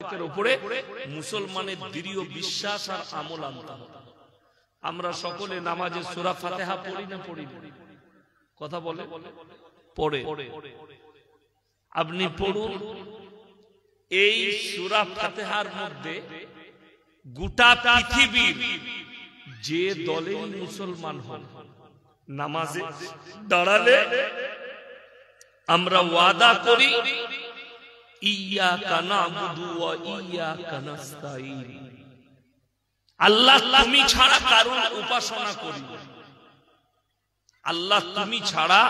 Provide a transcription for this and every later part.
আয়াতের উপরে মুসলমানের দৃঢ় বিশ্বাস আর আমল আনতে হবে। আমরা সকলে নামাজে সূরা ফাতিহা পড়ি না পড়ি না? কথা বলে পড়ে। আপনি পড়ুন, এই সূরা ফাতিহার মধ্যে গোটা পৃথিবীর যে দলের মুসলমান হন, নামাজে দাঁড়ালে আমরা ওয়াদা করি ইয়্যাকা না'বুদু ওয়া ইয়্যাকা নাস্তাঈন, আল্লাহ তুমি ছাড়া কারোর উপাসনা করি, আল্লাহ তুমি ছাড়া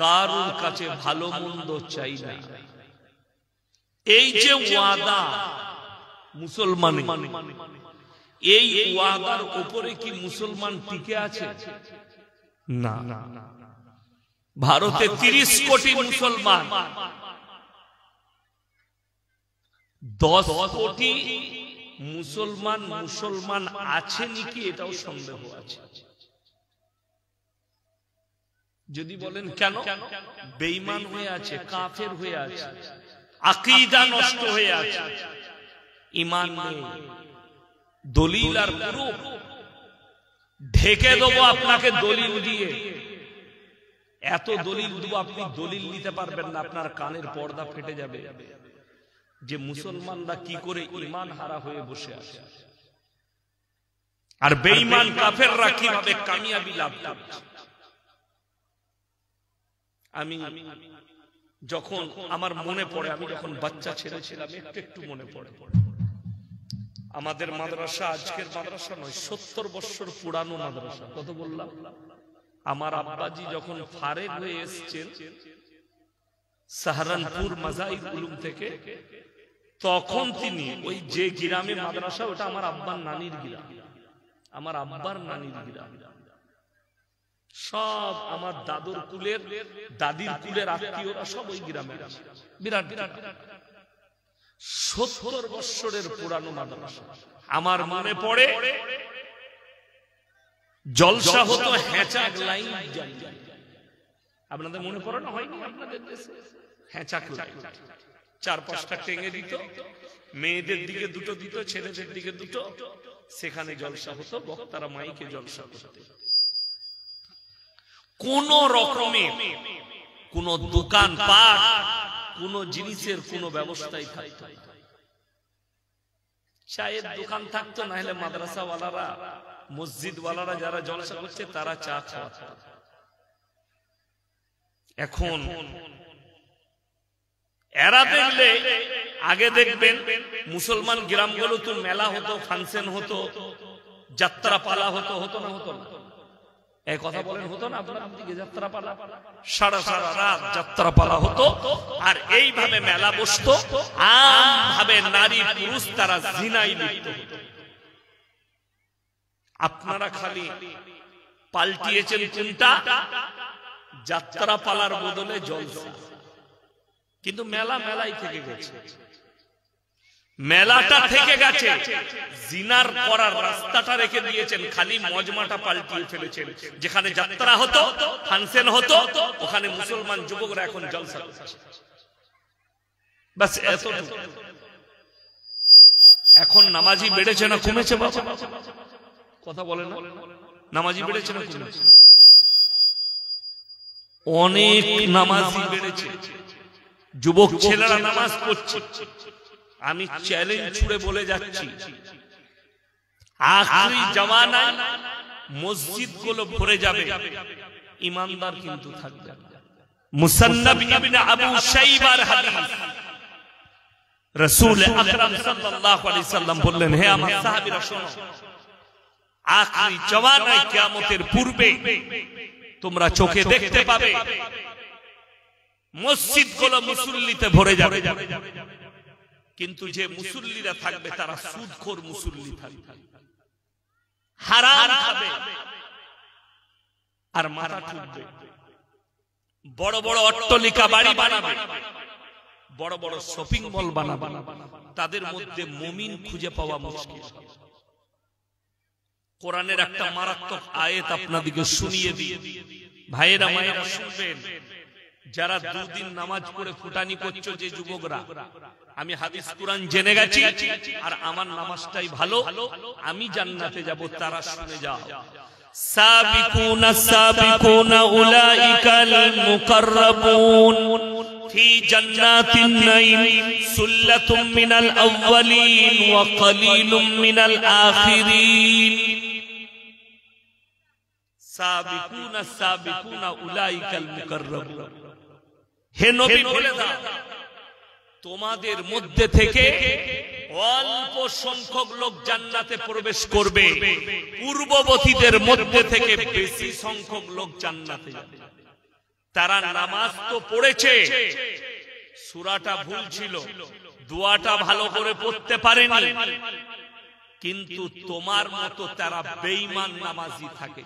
কারোর কাছে ভালো মন্দ চাই না। এই যে ওয়াদা মুসলমান, এই ওয়াদার উপরে কি মুসলমান টিকে আছে? না। ভারতে 30 কোটি মুসলমান, 10 কোটি মুসলমান আছে নাকি এটাও সন্দেহ আছে। যদি বলেন কেন? বেঈমান হয়ে আছে, কাফের হয়ে আছে, আকীদা নষ্ট হয়ে আছে, ঈমান নেই। দলিল আর প্রুফ ঢেকে দেবো আপনাকে দলিল দিয়ে, এত দলিল দেবো আপনি দলিল নিতে পারবেন না, আপনার কানের পর্দা ফেটে যাবে যে মুসলমানরা কি করে ঈমান হারা হয়ে বসে আছে আর বেঈমান কাফেররা কিভাবে কামিয়াবি লাভ করছে। আমি যখন আমার মনে পড়ে, আমি যখন বাচ্চা ছেলে ছিলাম, একটু মনে পড়ে, আমাদের মাদ্রাসা আজকের মাদ্রাসা নয়, 70 বছর পুরানো মাদ্রাসা। কত বললাম? আমার আব্বাজি যখন ফারেগ হয়ে এসেছেন সাহারানপুর মাজাহির উলুম থেকে, তখন তিনি ওই যে গ্রামে মাদ্রাসা, ওটা আমার আব্বার নানির গ্রাম, আমার আব্বার নানির গ্রাম। সব আমার দাদুর কুলের, দাদির কুলের আত্মীয়রা সব ওই গ্রামে আছে। বিরাট বিরাট 70 বছরের পুরানো মাদ্রাসা। আমার মনে পড়ে জলসা হতো হ্যাচাক লাইন, আপনাদের মনে পড়ে না? হয়নি আপনাদের দেশে হ্যাচাক লাইন? 4-5টা টেঙে দিত, মেয়েদের দিকে 2টো দিত, ছেলেদের দিকে 2টো, সেখানে জলসা হতো, বক্তারা মাইকে জলসা করতে। কোন রকমে কোন দোকান পাট, কোন জিনিসের কোন ব্যবস্থাই থাকতো না। চায়ের দোকান থাকতো, না হলে মাদ্রাসা ওয়ালারা, মসজিদ ওয়ালারা যারা জলসা করছে তারা চা খাওয়াতো। এখন এরা দেখলে, আগে দেখবেন মুসলমান গ্রামগুলো তো মেলা হতো, ফাংশন হতো, যাত্রা পালা হতো, হতো না? হতো না? এই কথা বলেন, হতো না আপনার দিকে যাত্রা পালা? সারা রাত যাত্রা পালা হতো, আর এইভাবে মেলা বসতো, আমভাবে নারী পুরুষ তারা জিনায় লিপ্ত হতো। আপনারা খালি পাল্টিয়েছেন কোনটা? যাত্রা পালার বদলে জলসা। কিন্তু মেলা মেলাই থেকে গেছে, মেলাটা থেকে গেছে, জিনার করার রাস্তাটা রেখে দিয়েছেন, খালি মজমাটা পাল্টিয়ে ফেলেছেন। যেখানে যাত্রা হতো, ফাংশন হতো, ওখানে মুসলমান যুবকরা এখন জলসা করছে। বাস এতটুকু। এখন নামাজি বেড়েছে না কমেছে? বাবা কথা বলে না, নামাজি বেড়েছে না কমেছে? অনেক নামাজি বেড়েছে, যুবক ছেলেরা নামাজ পড়ছে। আমি চ্যালেঞ্জ ছুড়ে বলে যাচ্ছি, আখিরি জামানায় মসজিদ গুলো ভরে যাবে, ইমানদার কিন্তু থাকবে না। মুসান্নাফ ইবনে আবু শাইবার হাদিস, রাসূল আকরাম সাল্লাল্লাহু আলাইহি সাল্লাম বললেন, হে আমার সাহাবীরা শোনো, আখিরি জামানায় কিয়ামতের পূর্বে তোমরা চোখে দেখতে পাবে মসজিদ গুলো মুসল্লিতে ভরে যাবে, কিন্তু যে মুসল্লিরা থাকবে তারা সুদখোর মুসল্লি থাকবে, হারাম খাবে আর মাথা ঠুকবে, বড় বড় অট্টালিকা বাড়ি বানাবে, বড় বড় শপিং মল বানাবে, তাদের মধ্যে মুমিন খুঁজে পাওয়া মুশকিল। কোরআনের একটা মারাত্মক আয়াত আপনাদেরকে শুনিয়ে দিই, ভাইয়েরা মায়েরা শুনবেন। যারা দুদিন নামাজ পড়ে ফুটানি করছো যে যুবকরা, আমি হাদিস কুরআন জেনে গেছি আর আমার নামাজটাই ভালো, আমি জান্নাতে যাব, তারা শুনে যাও। সাবিকুনা সাবিকুনা উলাইকাল মুকাররাবুন ফি জান্নাতিন নাঈম সুল্লাতুম মিনাল আউয়ালিন ওয়া কালিলুম মিনাল আখিরিন। সাবিকুনা সাবিকুনা উলাইকাল মুকাররাবুন, হে নবী বলে দাও তোমাদের মধ্যে থেকে অল্প সংখ্যক লোক জান্নাতে প্রবেশ করবে, পূর্ববর্তীদের মধ্যে থেকে বেশি সংখ্যক লোক জান্নাতে যাবে। তারা নামাজ তো পড়েছে, সূরাটা ভুল ছিল, দোয়াটা ভালো করে পড়তে পারেনি, কিন্তু তোমার মতো তারা বেঈমান নামাজি থাকে।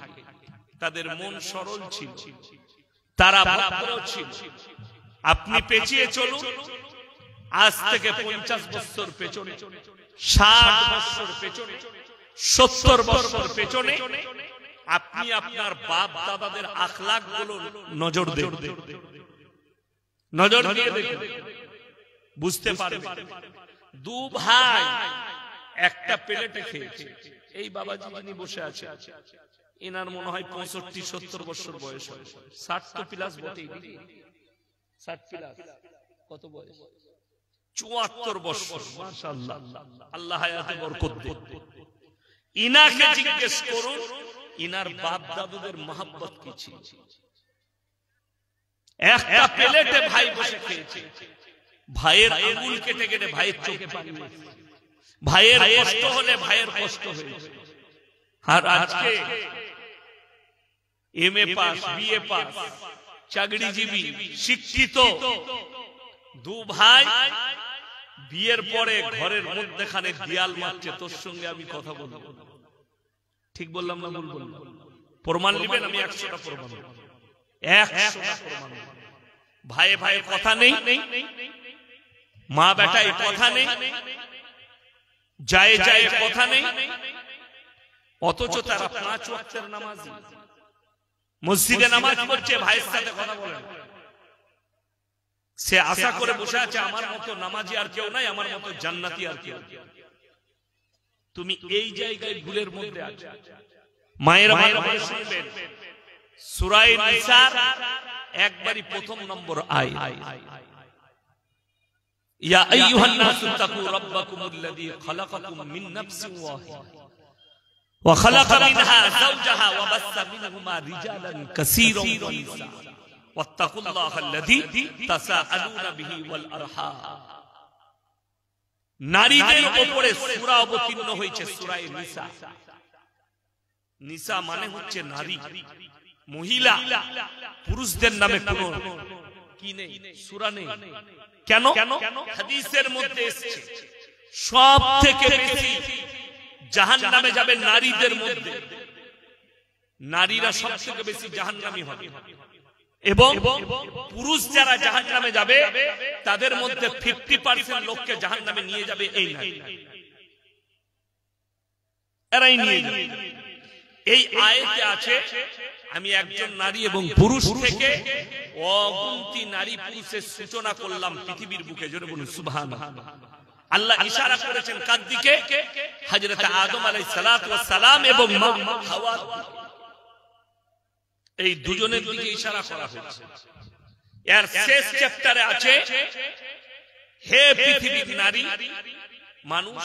তাদের মন সরল ছিল, তারা ভদ্র ছিল। আপনি পেঁচিয়ে চলুন, আজ থেকে 50 বছর পেছনে, 60 বছর পেছনে, 70 বছর পেছনে আপনি আপনার বাপ দাদাদের আখলাক গুলো নজর দেন, নজর দিয়ে দেখুন, বুঝতে পারবেন। দু ভাই একটা প্লেটে খেয়েছে। এই বাবাজি যিনি বসে আছে, এনার মনে হয় 65-70 বছর বয়স, 60 তো প্লাস বটেই, 60 প্লাস। কত বয়স? 74 বছর। মাশাআল্লাহ, আল্লাহ হায়াতে বরকত দেন। ইনাকে জিজ্ঞেস করুন ইনার বাপ দাদুদের মহব্বত কি ছিল। একটা প্লেটে ভাই বসে খেয়েছে, ভাইয়ের আঙ্গুল কেটে কেটে ভাইয়ের চোখে পানি, ভাইয়ের কষ্ট হলে ভাইয়ের কষ্ট হয়েছে। আর আজকে এমএ পাস, বিএ পাস, চাকরিজীবী, শিক্ষিত দু ভাই বিয়ের পরে ঘরের মধ্যেখানে দেয়াল মারছে, তোর সঙ্গে আমি কথা বলবো। ঠিক বললাম না ভুল বললাম? প্রমাণ নেবেন? আমি 100টা প্রমাণ, 100টা প্রমাণ। ভাইয়ে ভাইয়ে কথা নেই, মা বেটায় কথা নেই, যায় যায় কথা নেই, অথচ তারা 5 ওয়াক্তের নামাজি, মসজিদে নামাজ পড়ছে, ভাইয়ের সাথে কথা বলে না। সে আশা করে বসে আছে আমার মতো নামাজি আর কেউ নাই, আমার মতো জান্নাতি আর কেউ। তুমি এই জায়গায় ভুলের মধ্যে আছো। মায়েরা ভালো শুনবেন, সূরা নিসার একবারই প্রথম নম্বর আয়াত, ইয়া আইয়ুহান নাসু তাকু রাব্বাকুমুল্লাযী খালাকাকুম মিন নাফসিন ওয়াহিদা ওয়া খালাকা মিনহা যাওজাহা ওয়া বাসসা মিনহুমা রিজালান কাসীরান ওয়া নিসা ওয়াত্তাকুল্লাহাল্লাযী তাসাআলুনা বিহি ওয়াল আরহাম। নারীদের উপরে সূরা অবতীর্ণ হয়েছে, সূরা নিসা। নিসা মানে হচ্ছে নারী, মহিলা। পুরুষদের নামে কোনো কি নেই, সূরা নেই। কেন? হাদিসের মধ্যে এসেছে সব থেকে বেশি জাহান্নামে যাবে নারীদের মধ্যে, নারীরা সব থেকে বেশি জাহান্নামী হবে, এবং পুরুষ যারা জাহান্নামে যাবে তাদের মধ্যে 50% লোককে জাহান্নামে নিয়ে যাবে এই নারী, এরাই নিয়ে যাবে। এই আয়াতে আছে আমি একজন নারী এবং পুরুষ থেকে অগুন্তি নারী পুরুষের সূচনা করলাম পৃথিবীর বুকে। জোরে বলুন সুবহানাল্লাহ। আল্লাহ ইশারা করেছেন কার দিকে? হযরত আদম আলাইহিস সালাতু ওয়াস সালাম এবং মা হাওয়া, এই দুজনের দিকে ইশারা করা হয়েছে। এর শেষ চ্যাপ্টারে আছে, হে পৃথিবীর নারী মানুষ,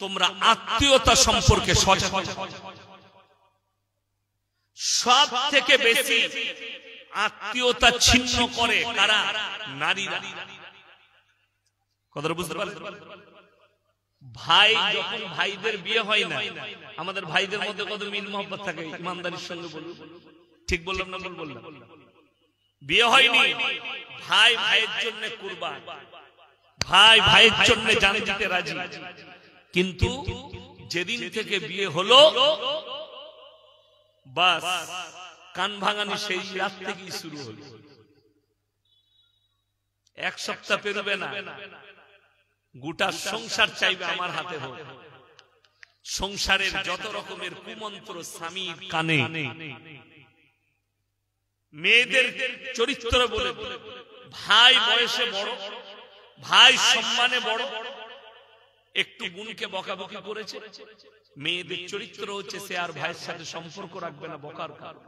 তোমরা আত্মীয়তা সম্পর্কে সচেতন। সব থেকে বেশি আত্মীয়তা ছিন্ন করে কারা? নারীরা। কথাটা বুঝতে পারছেন? ভাই যখন ভাইদের বিয়ে হয় না, আমাদের ভাইদের মধ্যে কত মিল মহব্বত থাকে, ইমানদারির সঙ্গে বলুন। ঠিক বললাম না ভুল বললাম? বিয়ে হয়নি, ভাই ভাইয়ের জন্য কুরবান, ভাই ভাইয়ের জন্য জান দিতে রাজি। কিন্তু যেদিন থেকে বিয়ে হলো বাস কান ভাঙানি সেই রাত থেকেই শুরু হলো। 1 সপ্তাহ পেরোবে না, গোটা সংসার চাইবে আমার হাতে হোক। সংসারের যত রকমের কুমন্ত্র স্বামীর কানে, মেয়েদের চরিত্র বলে, ভাই বয়সে বড়, ভাই সম্মানে বড়, একটু বোনকে বকাবকি করেছে, মেয়েদের চরিত্র হচ্ছে সে আর ভাইয়ের সাথে সম্পর্ক রাখবে না, বকার কারণ।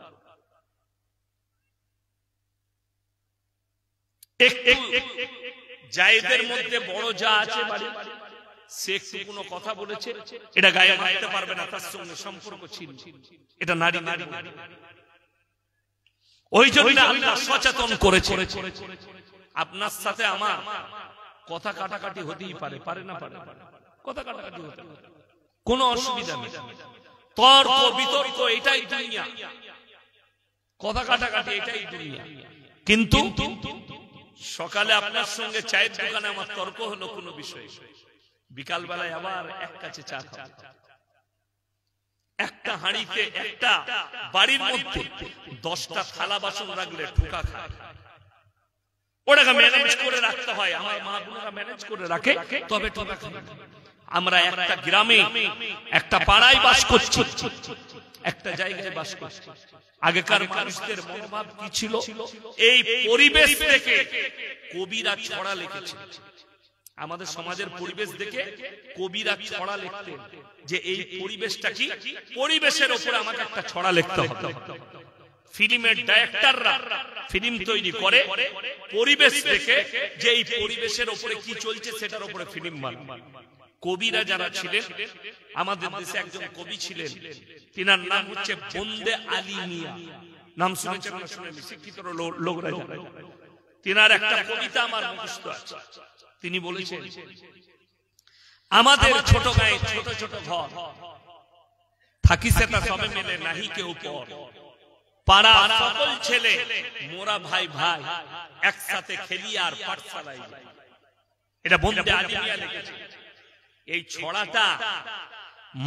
জায়েদের মধ্যে বড় যা আছে বাড়ি, সে একটু কোনো কথা বলেছে, এটা গায়ে মারতে পারবে না, তার সঙ্গে সম্পর্ক ছিল, এটা নারী নারী। ওই জন্য আল্লাহ সচেতন করেছে। আপনার সাথে আমার কথা কাটাকাটি হতেই পারে, পারে না পারে, কথা কাটাকাটি হতে পারে, কোনো অসুবিধা নেই। তর্ক বিতর্ক এটাই দুনিয়া, কথা কাটাকাটি এটাই দুনিয়া। কিন্তু সকালে আপনার সঙ্গে চায়ের দোকানে আমার তর্ক হলো কোনো বিষয়, বিকাল বেলায় আবার এক কাছে চা খাবো, একটা হাঁড়িতে একটা বাড়ির মধ্যে 10টা থালা বাসন রাখলে ঠোকা খায়, ওটাকে ম্যানেজ করে রাখতে হয়। আমার মা বোনেরা ম্যানেজ করে রাখে, তবে ঠোকা খায়। আমরা একটা গ্রামে একটা পাড়ায় বাস করছি, একটা জায়গায় বাস করছি। আগেকার মানুষদের মনোভাব কি ছিল? এই পরিবেশ থেকে কবিরা ছড়া লিখেছে। আমাদের সমাজের পরিবেশ দেখে কবিরা ছড়া লিখতেন যে এই পরিবেশটা কি, পরিবেশের উপরে আমাকে একটা ছড়া লিখতে হবে। ফিল্মের ডাইরেক্টররা ফিল্ম তৈরি করে পরিবেশ দেখে যে এই পরিবেশের উপরে কি চলছে সেটার উপরে ফিল্ম বানায়। কবিরা যারা ছিলেন, আমাদের দেশে একজন কবি ছিলেন, তিনার নাম হচ্ছে বন্দে আলী মিয়া। নাম শুনেছেন না? শুনেনি, শিক্ষিত লোকরা জানে। তিনার একটা কবিতা আমার মুখস্থ আছে। তিনি বলেছেন, আমাদের ছোট গায়ে ছোট ছোট ঘর, থাকি সেটা সবে মিলে নাহি কেউ পর, পাড়া সকল ছেলে মোরা ভাই ভাই, একসাথে খেলি আর পাঠশালায় যাই। এটা বন্দে আলী মিয়া লিখেছে। এই ছড়াটা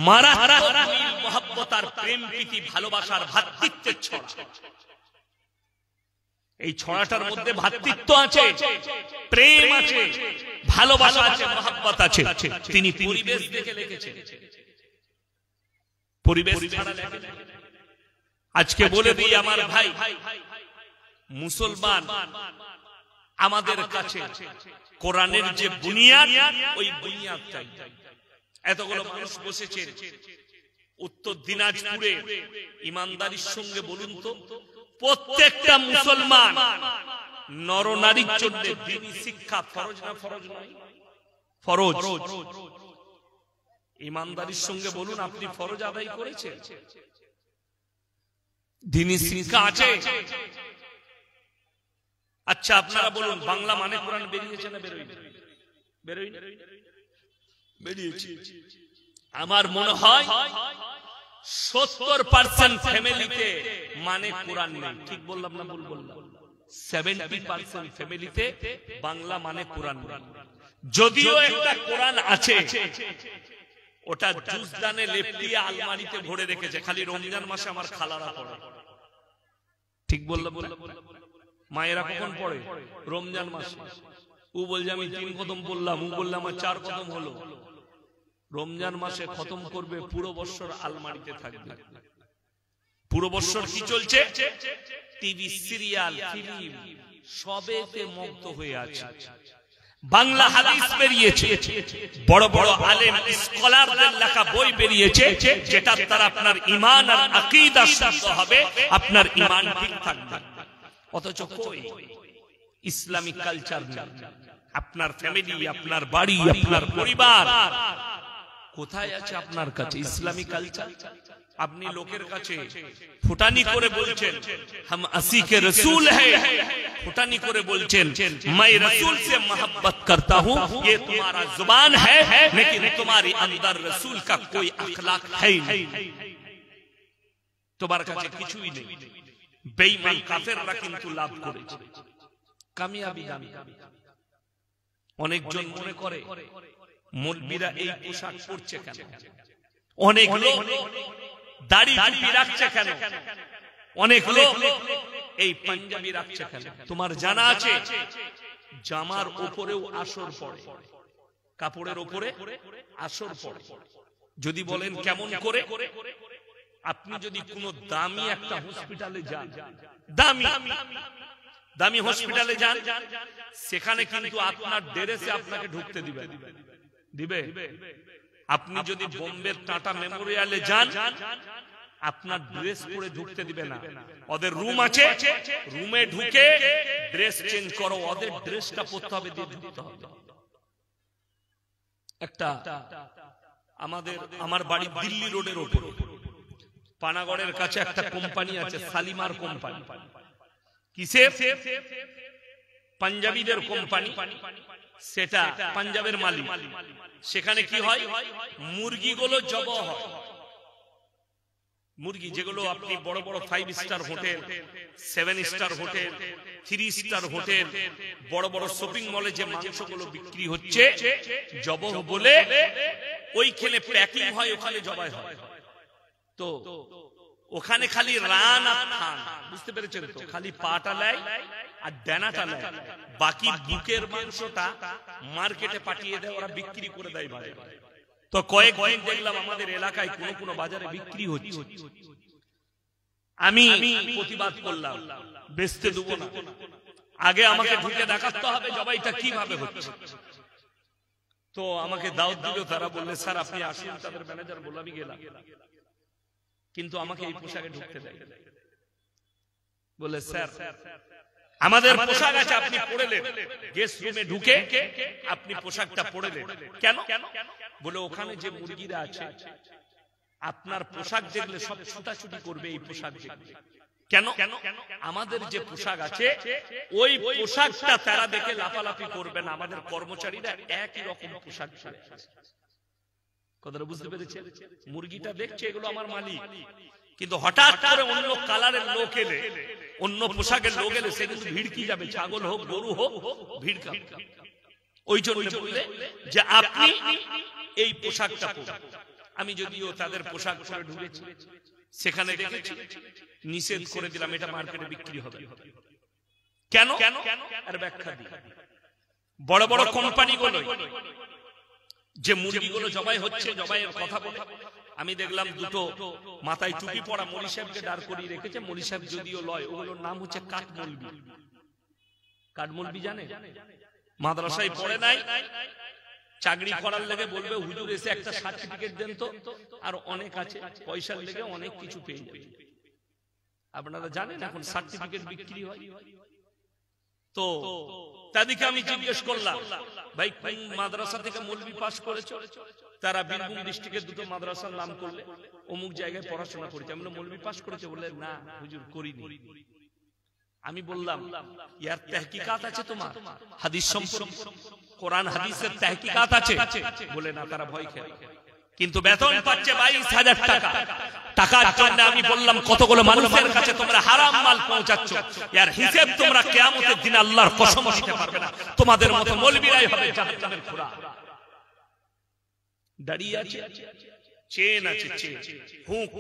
মারাত্মক মিল মহব্বত আর প্রেম প্রীতি ভালোবাসার ভ্রাতৃত্বের ছড়া। এই ছড়াটার মধ্যে ভ্রাতৃত্ব আছে, প্রেম আছে, ভালোবাসা আছে, মহব্বত আছে। তিনি পরিবেশ দেখে লিখেছেন, পরিবেশ ছাড়া লেখেন। আজকে বলে দিই আমার ভাই, মুসলমান আমাদের কাছে কোরআনের যে বুনিয়াদ, ওই বুনিয়াদ চাই। এতগুলো মানুষ বসেছেন উত্তর দিনাজপুরে, ইমানদারির সঙ্গে বলুন তো, প্রত্যেকটা মুসলমান নরনারীর জন্য দ্বীনি শিক্ষা ফরজ না ফরজ নয়? ফরজ। ইমানদারির সঙ্গে বলুন, আপনি ফরজ আদায় করেছেন? দ্বীনি শিক্ষা আছে? আচ্ছা আপনারা বলুন, বাংলা মানে কোরআন বেরিয়েছে না বেরোয়নি? বেরোয়নি, বেরিয়েছে। আমার মনে হয় 70% ফ্যামিলিতে মানে কোরআন নেই। ঠিক বললাম না ভুল বললাম? 70% ফ্যামিলিতে বাংলা মানে কোরআন নেই। যদিও একটা কোরআন আছে, ওটা জুজদানে লেপটিয়ে আলমারিতে ভরে রেখেছে, খালি রমজান মাসে আমার খালারা পড়ে। ঠিক বললাম? মায়েরা কখন পড়ে? রমজান মাসে। ও বলছে আমি 3 কদম বললাম, ও বললাম আমার 4 কদম হলো। রমজান মাসে খতম করবে, পুরো বছর আলমারিতে থাকবে। পুরো বছর কি চলছে? টিভি, সিরিয়াল, ফিল্ম সবেতে মুগ্ধ হয়ে আছে। বাংলা হাদিস বেরিয়েছে, বড় বড় আলেম স্কলারদের লেখা বই বেরিয়েছে, যেটা তারা আপনার ঈমান আর আকীদা শুদ্ধ হবে, আপনার ঈমান ঠিক থাকবে। অথচ কই ইসলামিক কালচার নেই। আপনার ফ্যামিলি, আপনার বাড়ি, আপনার পরিবার কোথায় আছে আপনার কাছে ইসলামিক কালচার? আপনি লোকের কাছে ফুটানি করে বলছেন हम असी के रसूल हैं, ফুটানি করে বলছেন मैं रसूल से मोहब्बत करता हूं, ये तुम्हारा जुबान है लेकिन तुम्हारे अंदर रसूल का कोई अखलाक है नहीं। তোমার কাছে কিছুই নেই। বেঈমান কাফেররা কিন্তু লাভ করেছে, কামিয়াবি দামি। অনেকজন মনে করে মৌলবীরা এই পোশাক পরছে কেন, অনেক লোক দাড়ি টুপি রাখছে কেন, অনেক লোক এই পাঞ্জাবি রাখছে কেন? তোমার জানা আছে জামার উপরেও আসর পড়ে, কাপড়ের উপরে আসর পড়ে। যদি বলেন কেমন করে, আপনি যদি কোনো দামি একটা হসপিটালে যান, দামি হসপিটালে যান, সেখানে কিন্তু আপনার ড্রেসে আপনাকে ঢুকতে দিবে। আপনি যদি বোম্বের টাটা মেমোরিয়ালে যান, আপনার ড্রেস পরে ঢুকতে দিবে না। ওদের রুম আছে, রুমে ঢুকে ড্রেস চেঞ্জ করো, ওদের ড্রেসটা পরতে হবে, দিয়ে ঢুকতে হবে। একটা আমার বাড়ি দিল্লি রোডের ওপরে পানাগড়ের কাছে একটা কোম্পানি আছে, শালিমার কোম্পানি। কিসের? পাঞ্জাবিদের কোম্পানি, সেটা পাঞ্জাবের মালিক। সেখানে কি হয়, মুরগিগুলো জব হয়। মুরগি যেগুলো আপনি বড় বড় 5 star hotel, 7 star hotel, 3 star hotel, বড় বড় শপিং মলে যে মাংসগুলো বিক্রি হচ্ছে জবহ বলে, ওইখানে প্যাকিং হয়, ওখানে জবাই হয়। তো ওখানে খালি রান আর থান, বুঝতে পেরেছেন তো? খালি পাটা লাই আর ডানাটা লাই, বাকি বুকের মাংসটা মার্কেটে পাঠিয়ে দেয়, ওরা বিক্রি করে দেয় বাজারে। তো কয়েকদিন দেখলাম আমাদের এলাকায় কোন কোন বাজারে বিক্রি হচ্ছে। আমি প্রতিবাদ করলাম, বেচতে দেবো না, আগে আমাকে ঢুকে দেখাতে হবে জবাইটা কিভাবে হচ্ছে। তো আমাকে দাওয়াত দিল, তারা বললে স্যার আপনি আসুন। তাদের ম্যানেজার বলল, আমি গেলাম, কিন্তু আমাকে এই পোশাকে ঢুকতে দেয়। বলে স্যার আমাদের পোশাক আছে, আপনি পড়েলেন, গেস্ট রুমে ঢুকে আপনি পোশাকটা পড়েলেন কেন? বলে ওখানে যে মুরগিরা আছে আপনার পোশাক দেখলে সব ছুটাছুটি করবে এই পোশাক দেখলে। কেন? আমাদের যে পোশাক আছে ওই পোশাকটা তারা দেখে লাফালাফি করবে না, আমাদের কর্মচারীরা একই রকম পোশাক পরে। কথাটা বুঝতে পেরেছেন? মুরগিটা দেখছে এগুলো আমার মালিক, কিন্তু হঠাৎ করে অন্য কালারের লোক এলে, অন্য পোশাকের লোক এলে, সে কিন্তু ভিড়কি যাবে, ছাগল হোক গরু হোক ভিড়কা। ওই জন্য বললে যে আপনি এই পোশাকটা পরুন। আমি যদিও তাদের পোশাক পরে ঢুকেছি, সেখানে দেখেছি, নিষেধ করে দিলাম, এটা মার্কেটে বিক্রি হবে। কেন? আর ব্যাখ্যা দিই। বড় বড় কোম্পানিগুলো যে মুরগিগুলো জবাই হচ্ছে, জবাইয়ের কথা বলে আমি দেখলাম দুটো মাথায় টুপি পরা মলি সাহেবকে দাঁড় করিয়ে রেখেছে। মলি সাহেব যদিও লয়, ওগুলোর নাম হচ্ছে কাঠমলবি। কাঠমলবি জানে? মাদ্রাসায় পড়ে নাই, চাকরি করার লেগে বলবে হুজুর এসে একটা সার্টিফিকেট দেন তো, আর অনেক আছে, পয়সার লেগে অনেক কিছু পেয়ে যাবে। আপনারা জানেন এখন সার্টিফিকেট বিক্রি হয়। তো তাদেরকে আমি জিজ্ঞেস করলাম, ভাই কোন মাদ্রাসা থেকে মৌলবি পাস করেছো? তারা বীরভূম ডিস্ট্রিক্টের দুটো মাদ্রাসার নাম করলে, অমুক জায়গায় পড়াশোনা করেছে। আমি বললাম মৌলবি পাস করেছে? বললে না হুজুর করিনি। আমি বললাম ইয়ার তাহকিকাত আছে তোমার হাদিস সম্পর্কে, কোরআন হাদিসের তাহকিকাত আছে? বলে না, তারা ভয় খেয়ে। কিন্তু বেতন পাচ্ছে 22,000 টাকা। টাকার জন্য আমি বললাম কতগুলো মানুষের কাছে তোমরা হারাম মাল পৌঁছাচ্ছ, এর হিসাব তোমরা কিয়ামতের দিন আল্লাহর কসম দিতে পারবে না। তোমাদের মতো মৌলবীরাই হবে জাহান্নামের খোরা। দাঁড়িয়ে আছে, চেন আছে, চেন হুক,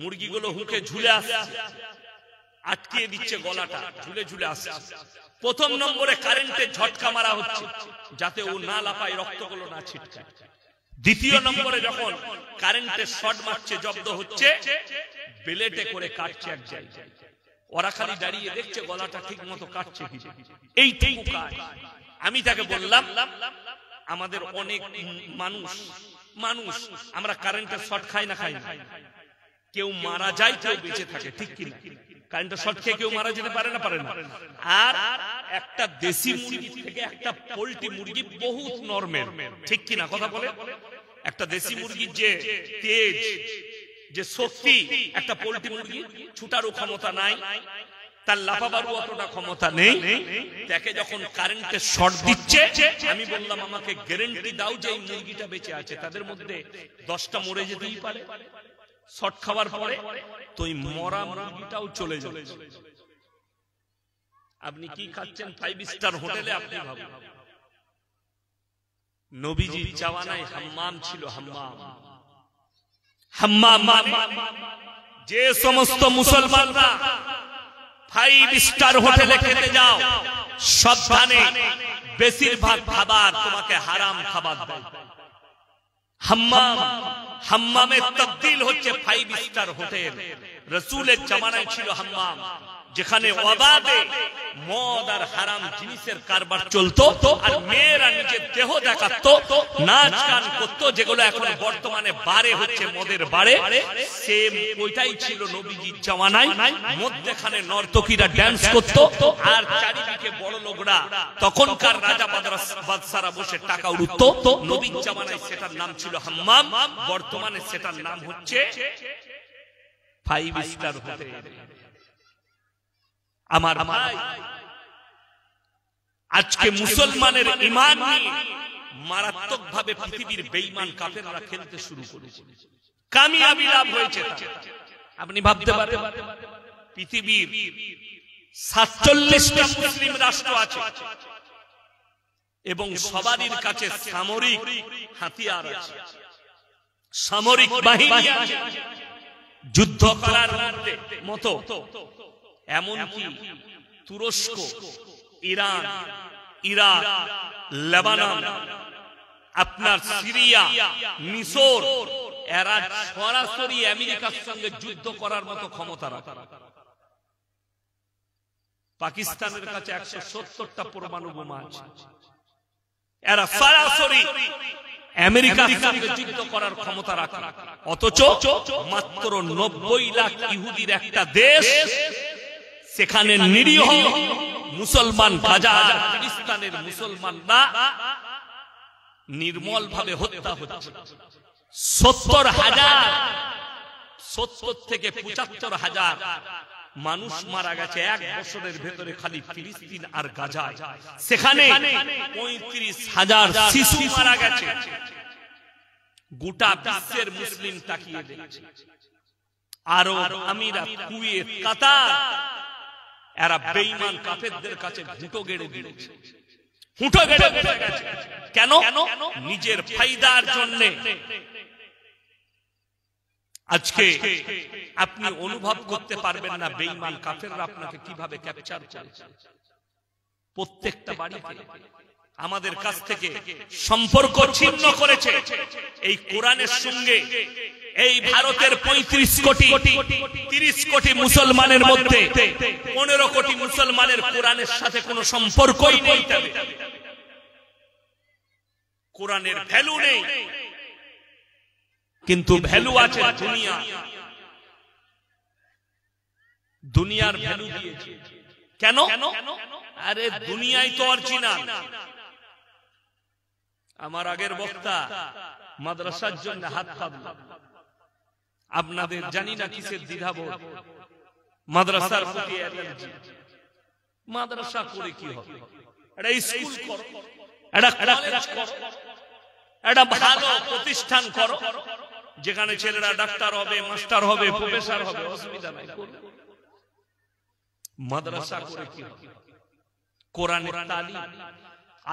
মুরগিগুলো হুকে ঝুলে আসছে, আটকিয়ে দিচ্ছে গলাটা, ঝুলে ঝুলে আসছে। প্রথম নম্বরে কারেন্টের ঝটকা মারা হচ্ছে যাতে ও না লাফায়, রক্তগুলো না ছিটকায়। দ্বিতীয় নম্বরে যখন কারেন্টের শর্ট মারছে, জব্দ হচ্ছে, বেলেটে করে কাটছে এক জায়গায়। ওরা খালি দাঁড়িয়ে দেখছে গলাটা ঠিক মতো কাটছে কি। এইটুকু কাজ। আমি তাকে বললাম আমাদের অনেক মানুষ আমরা কারেন্টের শর্ট খাই না, খাই না, কেউ মারা যায়, কেউ বেঁচে থাকে, ঠিক কিনা? কারেন্টের শর্ট খেয়ে কেউ মারা যেতে পারে না, পারে না। আর একটা দেশি মুরগি থেকে একটা পোল্ট্রি মুরগি বহুত নরমেল, ঠিক কিনা কথা বলে? একটা দেশি মুরগির যে তেজ, যে শক্তি, একটা পোল্ট্রি মুরগি ছুটারও ক্ষমতা নাই, তার লাফাবারও অতটা ক্ষমতা নেই। তাকে যখন কারেন্টের শর্ট দিচ্ছে, আমি বললাম আমাকে গ্যারান্টি দাও যে এই মুরগিটা বেঁচে আছে। তাদের মধ্যে 10টা মরে যেতেই পারে শর্ট খাওয়ার পরে, তো এই মরা মুরগিটাও চলে যাবে। আপনি কি খাচ্ছেন 5 স্টার হোটেলে? আপনি ভাবুন, নবীজির জামানায় হাম্মাম ছিল। হাম্মাম মানে যে সমস্ত মুসলমানরা 5 স্টার হোটেলে খেতে যাও, সাবধানে, বেশিরভাগ খাবার তোমাকে হারাম খাবার দেয়। হাম্মাম, হাম্মামে তবদিল হচ্ছে 5 স্টার হোটেল। রাসূলের জামানায় ছিল হাম্মাম, যেখানে অবাধে মদ আর হারাম জিনিসের কারবার চলতো, আর মেয়েরা নিজের দেহ দেখাতো, নাচ গান করতো, যেগুলো এখন বর্তমানে বারে হচ্ছে মদের বারে। সেম ওইটাই ছিল নবীজির জামানায়। মধ্যখানে নর্তকীরা ড্যান্স করতো, আর চারিদিকে বড় লোকরা, তখনকার রাজা বাদশারা বসে টাকা উড়তো। নবীর জামানায় সেটার নাম ছিল হাম্মাম, বর্তমানে সেটার নাম হচ্ছে 5 স্টার হোটেল। আমার ভাই, আজকে মুসলমানের ঈমান নিয়ে মারাত্মক ভাবে পৃথিবীর বেঈমান কাফেররা খেলতে শুরু করেছে। কামিয়াবি লাভ হয়েছে। আপনি ভাবতে পারেন পৃথিবীর 47টা মুসলিম রাষ্ট্র আছে এবং সবারই কাছে সামরিক হাতিয়ার আছে, সামরিক বাহিনী আছে, যুদ্ধ করার মতো। এমনকি তুরস্ক, ইরান, ইরাক, লেবানন, আপনার সিরিয়া, মিশর, এরা সরাসরি আমেরিকার সঙ্গে যুদ্ধ করার মতো ক্ষমতা রাখে। পাকিস্তানের কাছে 170টা পরমাণু বোমা আছে, এরা সরাসরি আমেরিকার সঙ্গে যুদ্ধ করার ক্ষমতা রাখে। অথচ মাত্র 90 লাখ ইহুদির একটা দেশ, সেখানে নিরীহ মুসলমান হাজার খ্রিস্টানের মুসলমানরা নির্মল ভাবে হত্যা হচ্ছে। 70 থেকে 75,000 মানুষ মারা গেছে 1 বছরের ভেতরে খালি ফিলিস্তিন আর গাজায়। সেখানে 35,000 শিশু মারা গেছে। গোটা বিশ্বের মুসলিম তাকিয়ে দেখছে। আরব আমিরাত, কুয়েত, কাতার, এরা বেঈমান কাফেরদের কাছে হুঁটো গেড়ে দিয়েছে, হুঁটো গেড়ে বসে গেছে। কেন? নিজের ফায়দার জন্য। আজকে আপনি অনুভব করতে পারবেন না বেঈমান কাফেররা আপনাকে কিভাবে ক্যাপচার করেছে। প্রত্যেকটা বাড়িতে আমাদের কাছ থেকে সম্পর্ক ছিন্ন করেছে এই কোরআনের সঙ্গে। এই ভারতের 35 কোটি 30 কোটি মুসলমানের মধ্যে 15 কোটি মুসলমানের কোরআনের সাথে কোনো সম্পর্কই নেই। কোরআনের ভ্যালু নেই, কিন্তু ভ্যালু আছে দুনিয়া। দুনিয়ার ভ্যালু দিয়েছে কেন? আরে দুনিয়াই তো অরিজিনাল। আমার আগের বক্তা মাদ্রাসার জন্য হাত পাতল। আপনাদের জানি না কিসের দ্বিধাবোধ, মাদ্রাসার প্রতি অ্যালার্জি। মাদ্রাসা করে কি হবে? একটা স্কুল করো, একটা কলেজ করো, একটা ভালো প্রতিষ্ঠান করো, যেখানে ছেলেরা ডাক্তার হবে, মাস্টার হবে, প্রফেসর হবে, অসুবিধা নাই। মাদ্রাসা করে কি হবে? কোরআনের তালিম,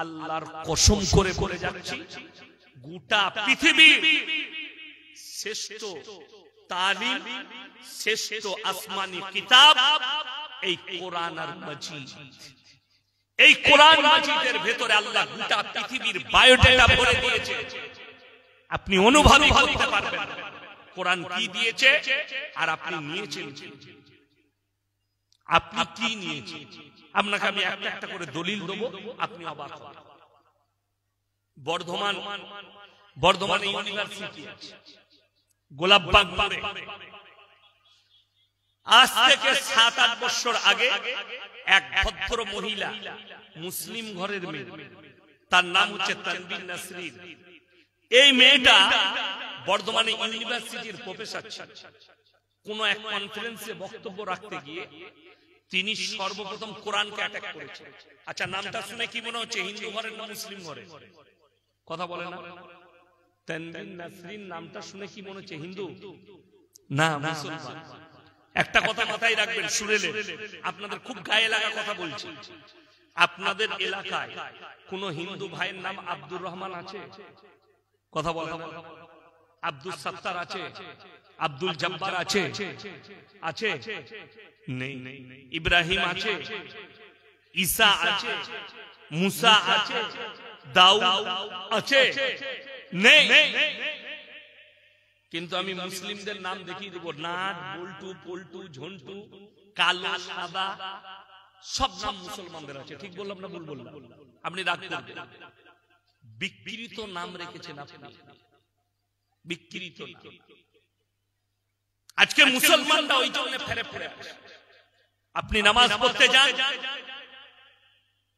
আল্লাহর কসম করে করে যাচ্ছি, গোটা পৃথিবী শ্রেষ্ঠ তালিম, শ্রেষ্ঠ আসমানি কিতাব এই কোরআন আর মাজিদ। এই কোরআন মাজিদের ভেতরে আল্লাহ গোটা পৃথিবীর বায়োডাটা ভরে দিয়েছে। আপনি অনুভবই করতে পারবেন কোরআন কি দিয়েছে আর আপনি নিয়েছেন। আপনি কি নিয়েছেন? আপনাকে আমি একটা একটা করে দলিল দেবো, আপনি অবাক হবেন। বর্ধমানে ইউনিভার্সিটি আছে, গোলাপবাগ মোড়ে। আজ থেকে 7-8 বছর আগে এক ভদ্র মহিলা, মুসলিম ঘরের মেয়ে, তার নাম হচ্ছে তানবিন নাসরিন। এই মেয়েটা বর্ধমানে ইউনিভার্সিটির প্রফেসর ছিল। কোন এক কনফারেন্সে বক্তব্য রাখতে গিয়ে তিনি সর্বপ্রথম কোরআনকে অ্যাটাক করেছেন। আচ্ছা, নামটা শুনে কি মনে হচ্ছে হিন্দু ঘরের না মুসলিম ঘরে? কথা বলে না? তানবিন নাসরিন নামটা শুনে কি মনে হচ্ছে হিন্দু না মুসলমান? একটা কথা মাথায় রাখবেন, শুনেলে আপনাদের খুব গায়ে লাগা কথা বলছি। আপনাদের এলাকায় কোন হিন্দু ভাইয়ের নাম আব্দুর রহমান আছে? কথা বলে না? আব্দুল সত্তার আছে? আব্দুল জব্বার আছে? আছে? নেই। ইব্রাহিম আছে? ঈসা আছে? মুসা আছে? দাউদ আছে? নেই। কিন্তু আমি মুসলিমদের নাম দেখিয়ে দেবো, নাট, বল্টু, পল্টু, ঝন্টু, কালো, সাদা, সব নাম মুসলমানদের আছে। ঠিক বললাম না ভুল বললাম? আপনি রাগ করবেন, বিকৃত নাম রেখেছেন আপনি, বিকৃত নাম। আজকে মুসলমানরা ওই জন্য ফেরে ফেরে আসে। আপনি নামাজ পড়তে যান,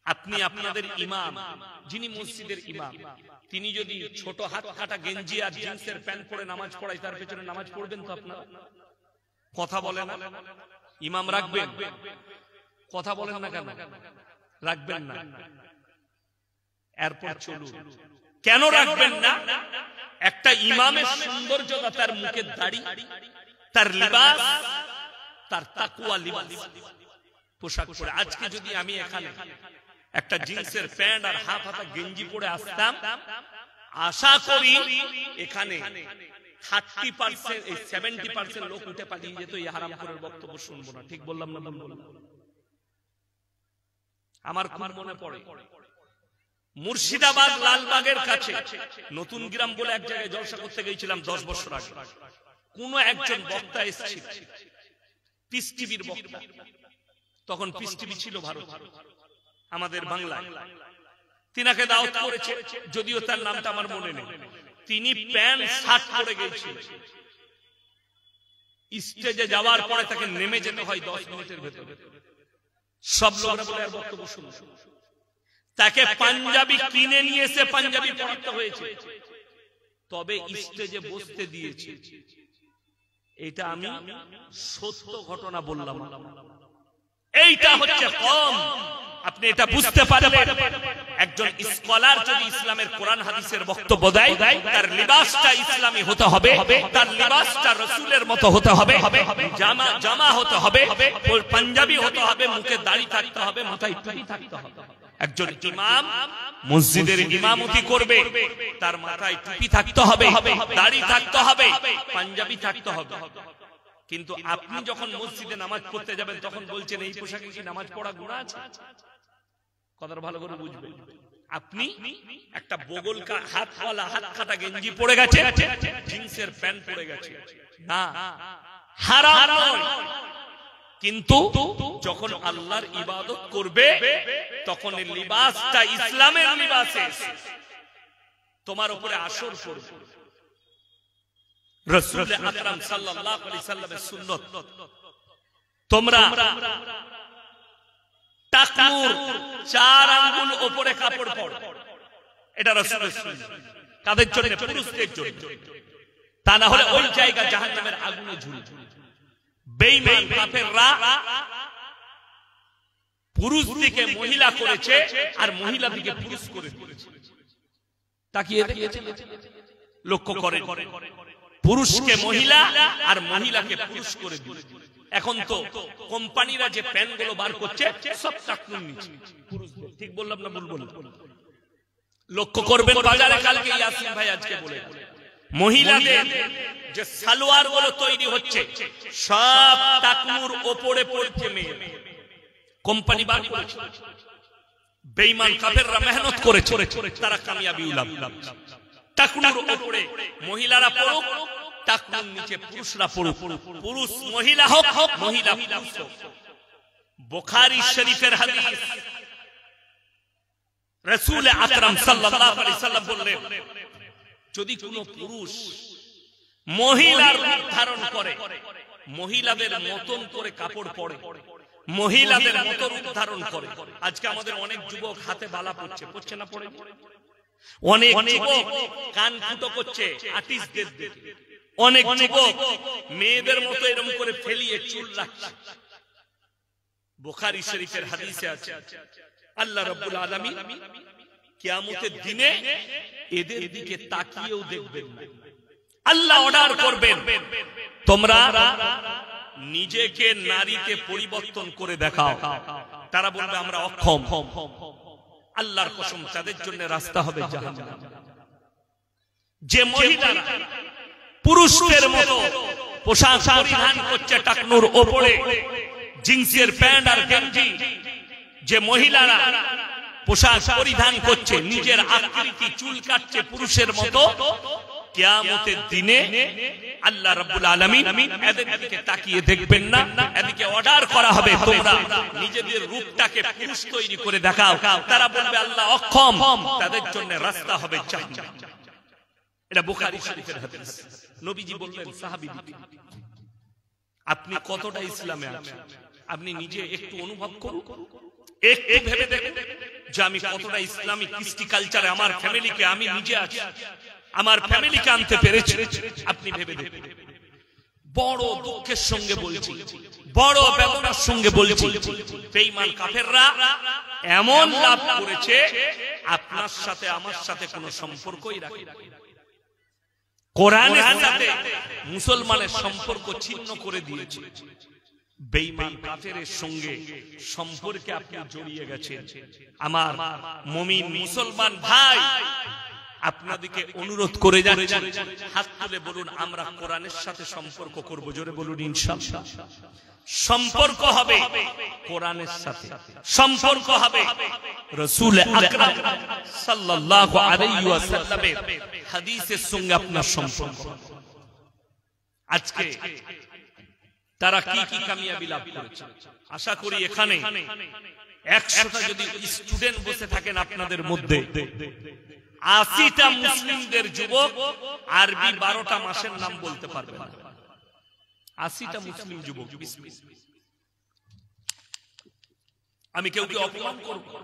আপনি আপনাদের ইমাম, যিনি মসজিদের ইমাম, তিনি যদি ছোট হাত কাটা গেঞ্জি আর জিন্সের প্যান্ট পরে নামাজ পড়ায়, তার পেছনে নামাজ পড়বেন তো আপনারা? কথা বলেন না? ইমাম রাখবেন? কথা বলেন না কেন? রাখবেন না। এরপর চলুন, কেন রাখবেন না? একটা ইমামের সৌন্দর্যতা তার মুখের দাড়ি, তার লিবাস, তার তাকওয়া লিবাস, পোশাক পরে। আজকে যদি আমি এখানে একটা জিন্সের প্যান্ট আর হাফ হাতা গেঞ্জি পরে আসতাম, আশা করি এখানে 30% 70% লোক উঠে পালিয়ে যেত, এই হারামখোরের বক্তব্য শুনবো না। ঠিক বললাম না ভুল বললাম? আমার খুব মনে পড়ে, মুর্শিদাবাদ লালবাগের কাছে নতুন গ্রাম বলে এক জায়গায় জলসা করতে গিয়েছিলাম 10 বছর আগে। কোন একজন বক্তা এসেছিল, পিস টিভির বক্তা, তখন পিস টিভি ছিল ভারত, আমাদের বাংলায়। তিনাকে দাওয়াত করেছে, যদিও তার নামটা আমার মনে নেই। তিনি প্যান্ট শার্ট পরে গিয়েছিলেন। স্টেজে যাওয়ার পরে তাকে নেমে যেতে হয় 10 মিনিটের ভেতরে। সব লোকরা বলে আর বক্তব্য শুনছে। তাকে পাঞ্জাবি কিনে নিয়ে এসে পাঞ্জাবি পড়াতে হয়েছে, তবে স্টেজে বসতে দিয়েছে। এটা আমি সত্য ঘটনা বললাম। এইটা হচ্ছে কম। আপনি এটা বুঝতে পারবেন, একজন স্কলার যদি ইসলামের কোরআন হাদিসের বক্তব্য দেয়, তার লিবাসটা ইসলামী হতে হবে, তার লিবাসটা রাসূলের মতো হতে হবে, জামা হতে হবে, পাঞ্জাবি হতে হবে, মুখে দাড়ি থাকতে হবে, মাথায় টুপি থাকতে হবে। একজন ইমাম মসজিদের ইমামতি করবে, তার মাথায় টুপি থাকতে হবে, দাড়ি থাকতে হবে, পাঞ্জাবি থাকতে হবে। কিন্তু আপনি যখন মসজিদে নামাজ পড়তে যাবেন, তখন বলছেন এই পোশাকে কি নামাজ পড়া গুনাহ আছে? কথাটা ভালো করে বুঝবেন। আপনি একটা বগল হাতওয়ালা হাত কাটা গেঞ্জি পরে গেছে, জিন্সের প্যান্ট পরে গেছে, না, হারাম নয়। কিন্তু যখন আল্লাহর ইবাদত করবে, তখন লিবাসটা ইসলামের লিবাসে তোমার উপরে আসর করবে। রাসূল আকরাম সাল্লাল্লাহু আলাইহি সাল্লামের সুন্নাত, তোমরা টাকনুর 4 আঙ্গুল উপরে কাপড় পরো, এটা রাসূলের সুন্নাত। কাদের জন্য? পুরুষদের জন্য। তা না হলে ওই জায়গা জাহান্নামের আগুনে ঝুলবে। বেঈমান কাফেররা পুরুষ দিকে মহিলা করেছে আর মহিলা দিকে পুরুষ করেছে। তাকিয়ে দেখেছেন? লক্ষ্য করেন, পুরুষকে মহিলা আর মহিলাকে পুরুষ করে দিয়েছে। এখন তো কোম্পানিরা যে প্যান্টগুলো বার করছে, সব টাকনুর নিচে পুরুষদের। ঠিক বললাম না ভুল বললাম? লক্ষ্য করবেন, বাজারে কালকে ইয়াসিন ভাই আজকে বলে, মহিলাদের যে সালোয়ার গুলো তৈরি হচ্ছে, সব টাকনুর ওপরে পড়ছে মেয়ে। কোম্পানি বার করেছে, বেঈমান কাফেররা মেহনত করেছে, তারা কামিয়াবি লাভ। টাকনুর ওপরে মহিলারা পড়ুক, টাকনুর নিচে পুরুষরা পড়ুক। পুরুষ মহিলা হোক, মহিলা পুরুষ হোক। বুখারী শরীফের হাদিস, রাসূল আকরাম সাল্লাল্লাহু আলাইহি সাল্লাম বললেন, যদি কোনো পুরুষ মহিলার রূপ ধারণ করে, মহিলাদের মতন করে কাপড় পরে, মহিলাদের মতো রূপ ধারণ করে। আজকে আমাদের অনেক যুবক হাতে বালা পড়ছে, পড়ছে না? পড়ে। অনেক যুবক কান ফুটো করছে আর্টিস্টদের দেখে, অনেক যুবক মেয়েদের মতো এরকম করে ফেলিয়ে চুল রাখছে। বুখারী শরীফের হাদিসে আছে, আল্লাহ রাব্বুল আলামিন কিয়ামতের দিনে এদের দিকে তাকিয়েও দেখবেন না। আল্লাহ অর্ডার করবেন, তোমরা নিজেকে নারীতে পরিবর্তন করে দেখাও। তারা বলবে আমরা অক্ষম। আল্লাহর কসম, তাদের জন্য রাস্তা হবে জাহান্নাম। যে মহিলারা পুরুষদের মতো পোশাক পরিধান করছে টাকনুর ওপরে, জিন্সের প্যান্ট আর গেঞ্জি, যে মহিলারা পোশাক পরিধান করছে, নিজের আকৃতি চুল কাটছে পুরুষের মতো, কিয়ামতের দিনে আল্লাহ রাব্বুল আলামিন এদের দিকে তাকিয়ে দেখবেন না, এদিকে অর্ডার করা হবে তোমরা নিজেদের রূপটাকে পুরুষ তৈরি করে দেখাও। তারা বলবে আল্লাহ অক্ষম, তাদের জন্য রাস্তা হবে জাহান্নাম। এটা বুখারী শরীফের হাদিস। নবীজি বললেন সাহাবীদেরকে, আপনি কতটা ইসলামে আছেন আপনি নিজে একটু অনুভব করুন, একটু ভেবে দেখুন যে আমি কতটা ইসলামিক কৃষ্টি কালচারে আমার ফ্যামিলিকে, আমি নিজে আছি, আমার ফ্যামিলিকে আনতে পেরেছি। আপনি ভেবে দেখুন। বড় দুঃখের সঙ্গে বলছি, বড় বেদনার সঙ্গে বলছি, বেঈমান কাফেররা এমন লাভ করেছে আপনার সাথে আমার সাথে কোনো সম্পর্কই রাখে না। কোরআনের সাথে মুসলমানের সম্পর্ক ছিন্ন করে দিয়েছে। বেঈমান কাফেরের সঙ্গে সম্পর্কে আপনি জড়িয়ে গেছেন। আমার মুমিন মুসলমান ভাই আপনাদেরকে অনুরোধ করে যাচ্ছি, হাত তুলে বলুন আমরা কোরআনের সাথে সম্পর্ক করব। জোরে বলুন ইনশাআল্লাহ। সম্পর্ক হবে কোরআনের সাথে, সম্পর্ক হবে রাসূল আকরাম সাল্লাল্লাহু আলাইহি ওয়াসাল্লামের হাদিসের সঙ্গে আপনার সম্পর্ক। আজকে তারা কি কি কামিয়াবি লাভ করেছে, আশা করি এখানে 100টা যদি স্টুডেন্ট বসে থাকেন আপনাদের মধ্যে 80টা মুসলিমদের যুবক আরবি 12টা মাসের নাম বলতে পারবে না। 80টা মুসলিম যুবক। আমি কেউকে অপমান করব না,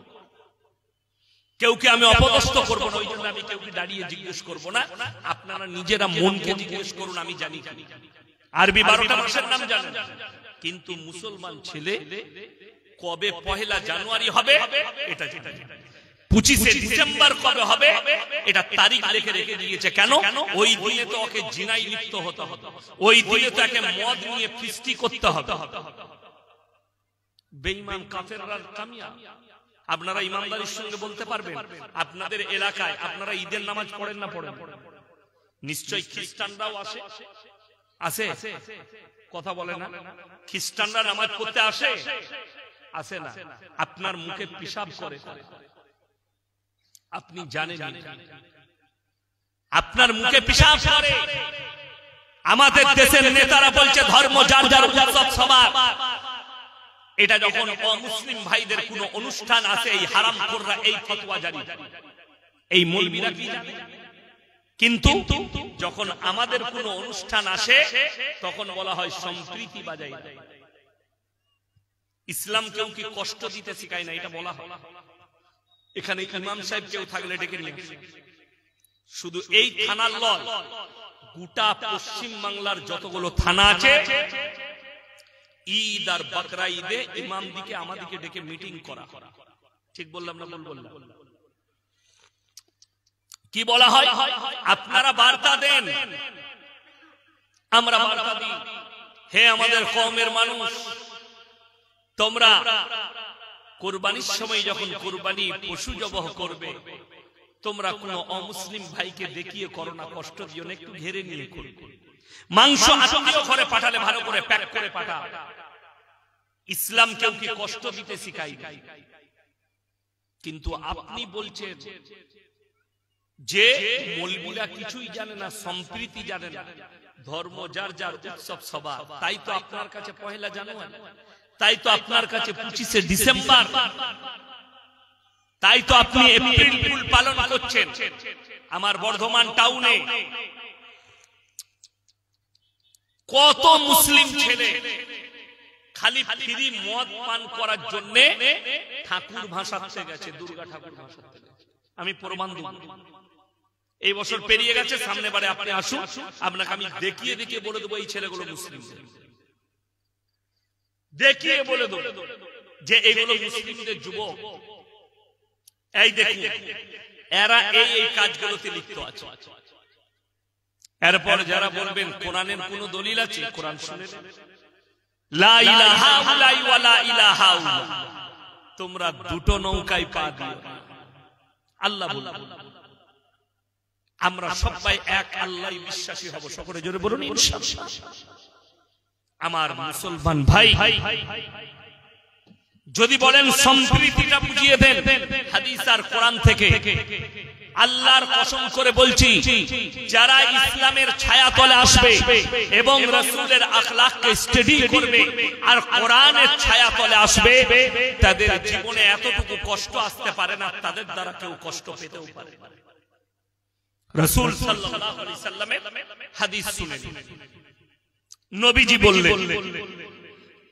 কেউকে আমি অপদস্থ করব না, ওই জন্য আমি কেউকে দাঁড়িয়ে জিজ্ঞেস করব না। আপনারা নিজেরা মনকে জিজ্ঞেস করুন, আমি জানি আরবি 12টা মাসের নাম জানেন, কিন্তু মুসলমান ছেলে কবে পহেলা জানুয়ারি হবে এটা জানে না, 25শে ডিসেম্বর কবে হবে এটা তারিখ লিখে রেখে দিয়েছে। কেন? ওই দিনে তো ওকে জিনায় লিপ্ত হতে হবে, ওই দিনে তো একে মদ নিয়ে ফিস্টি করতে হবে। বেঈমান কাফেররা কামিয়াব। আপনারা ইমানদারির সঙ্গে বলতে পারবেন আপনাদের এলাকায় আপনারা ঈদের নামাজ পড়েন না পড়েন? নিশ্চয়ই খ্রিস্টানরাও আসে, আসে কথা বলে না? খ্রিস্টানরা নামাজ পড়তে আসে, আসে না? আপনার মুখে পেশাব করে, আপনি জানেন আপনার মুখে পেশাব করে। আমাদের দেশের নেতারা বলছে ধর্ম যার যার, উৎসব সবার। এটা যখন অমুসলিম ভাইদের কোন অনুষ্ঠান আসে এই হারামখোররা এই ফতোয়া জারি, এই মৌলবীরা কি জানে? কিন্তু যখন আমাদের কোন অনুষ্ঠান আসে তখন বলা হয় সম্প্রীতি বাজাই। ইসলাম কেউ কি কষ্ট দিতে শেখায় না, এটা বলা হয়। এখানে ইমাম সাহেব কেউ থাকলে ডেকে নিয়ে, শুধু এই থানার লয়, গোটা পশ্চিম বাংলার যতগুলো থানা আছে ঈদ আর বকরা ঈদে ইমাম দিকে আমাদেরকে ডেকে মিটিং করা। ঠিক বললাম না? বললাম। কি বলা হয়? আপনারা বার্তা দেন, আমরা বার্তা দিই। হে আমাদের কওমের মানুষ, তোমরা কুরবানির সময় যখন কুরবানি পশু জবাহ করবে, তোমরা কোন অমুসলিম ভাইকে দেখিয়ে করো না, কষ্ট দিও না, একটু ঘেরে নিয়ে করো। মাংস আত্মীয় ঘরে পাঠালে ভালো করে প্যাক করে পাঠাও। ইসলাম কেউ কি কষ্ট দিতে শিখায় না। কিন্তু আপনি বলছেন যে মৌলবীরা কিছুই জানে না, সম্প্রীতি জানে না, ধর্ম যার যার, উৎসব সবার। তাই তো আপনার কাছে পহেলা জানুয়ারি, তাই তো আপনার কাছে 25শে ডিসেম্বর, তাই তো আপনি এপ্রিল ফুল পালন করছেন। আমার বর্ধমান টাউনে কত মুসলিম ছেলে খালি ফ্রি মদ পান করার জন্য ঠাকুর ভাসাতে গেছে, দুর্গা ঠাকুর ভাসাতে গেছে। আমি প্রমাণ দেব। এই বছর পেরিয়ে গেছে, সামনে বারে আপনি আসুন, আপনাকে আমি দেখিয়ে দেখিয়ে বলে দেবো এই ছেলেগুলো মুসলিম, দেখিয়ে বলে দেবো যে এগুলো মুসলিমদের যুবক। এই দেখুন এরা এই কাজগুলোতে লিপ্ত আছে। এরপর যারা বলবেন কোরআনের কোন দলিল আছে, কোরআন শুনেন, লা ইলাহা ইল্লাল্লাহ ওয়া লা ইলাহা ইল্লাল্লাহ, তোমরা দুটো নৌকায় পা দিও। আল্লাহ বলেন আমরা সবাই এক আল্লাহই বিশ্বাসী হব। সকলে জোরে বলুন ইনশাআল্লাহ। আমার মুসলমান ভাই, যদি বলেন সম্প্রীতিটা বুঝিয়ে দেন হাদিস আর কোরআন থেকে, আল্লাহর কসম করে বলছি, যারা ইসলামের ছায়াতলে আসবে এবং রাসূলের আখলাককে স্টাডি করবে আর কোরআনের ছায়াতলে আসবে, তাদের জীবনে এতটুকু কষ্ট আসতে পারে না, তাদের দ্বারা কেউ কষ্ট পেতেও পারে না। রাসূল সাল্লাল্লাহু আলাইহি সাল্লামের হাদিস শুনেন, নবীজি বললেন,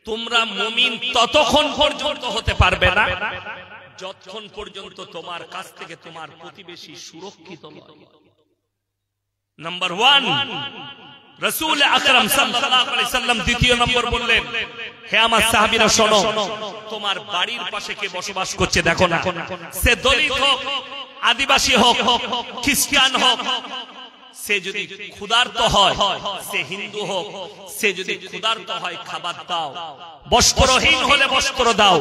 তোমরা মুমিন ততক্ষণ পর্যন্ত হতে পারবে না যতক্ষণ পর্যন্ত তোমার কাছ থেকে তোমার প্রতিবেশী সুরক্ষিত নয়। নাম্বার 1, রাসূল আকরাম সাল্লাল্লাহু আলাইহি সাল্লাম দ্বিতীয় নম্বর বললেন, হে আমার সাহাবীরা শোনো, তোমার বাড়ির পাশে কে বসবাস করছে দেখো না, সে দলিত হোক, আদিবাসী হোক, খ্রিস্টান হোক, সে যদি ক্ষুধার্ত হয়, সে হিন্দু হোক, সে যদি ক্ষুধার্ত হয় খাবার দাও, বস্ত্রহীন হলে বস্ত্র দাও,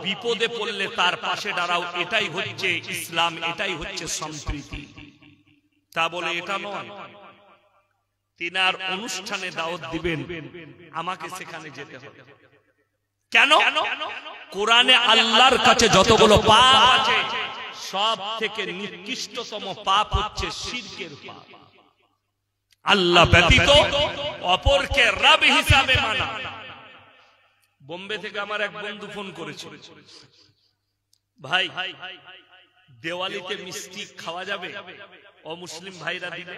বিপদে পড়লে তার পাশে দাঁড়াও। এটাই হচ্ছে ইসলাম, এটাই হচ্ছে সম্প্রীতি। তা বলে এটা নয় তিনার অনুষ্ঠানে দাওয়াত দিবেন, আমাকে সেখানে যেতে হবে। কেন? কোরআনে আল্লাহর কাছে যতগুলো পাপ আছে সব থেকে নিকৃষ্টতম পাপ হচ্ছে শিরকের পাপ। আল্লাহ ব্যতীত অপরকে রব হিসাবে মানা। বোম্বে থেকে আমার এক বন্ধু ফোন করেছিল, ভাই দেওয়ালিতে মিষ্টি খাওয়া যাবে? অমুসলিম ভাইরা দিবে।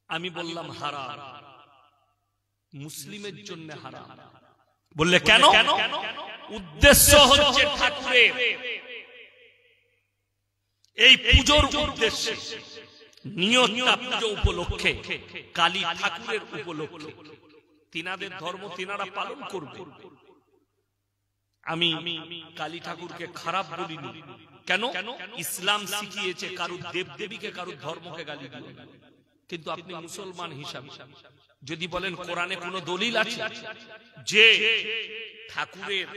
আমি বললাম হারাম, মুসলিমের জন্য হারাম। বললে কেন? উদ্দেশ্য হচ্ছে ঠাকুরের, এই পূজোর উদ্দেশ্যে, নিয়তটা পূজো উপলক্ষে, কালী ঠাকুরের উপলক্ষে, তিনাদের ধর্ম তিনারা পালন করবে। আমি কালী ঠাকুরকে খারাপ বলিনি। কেন? ইসলাম শিখিয়েছে কারো দেবদেবীকে, কারো ধর্মকে গালি দিও না। কিন্তু আপনি মুসলমান হিসাবে যদি বলেন কোরআনে কোন দলিল আছে যে ঠাকুরের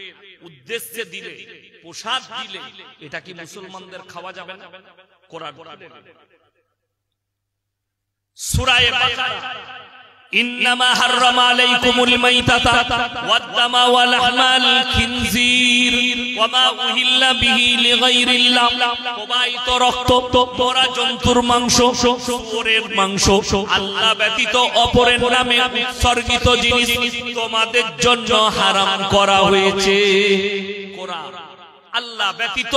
উদ্দেশ্যে দিলে, প্রসাদ দিলে এটা কি মুসলমানদের খাওয়া যাবে না? কোরআন সূরা বাকারা, ইন্নামা হাররামা আলাইকুমুল মাইতাতা ওয়াদ-দামা ওয়া লাহমাল খিনজির ওয়া মা উহিল্লা বিহি লিগাইরিল্লাহ, প্রবাহিত রক্ত, মরা জন্তুর মাংস, শুয়োরের মাংস, আল্লাহ ব্যতীত অপরের নামে উৎসর্গিত জিনিস তোমাদের জন্য হারাম করা হয়েছে। কোরআন আল্লাহ ব্যতীত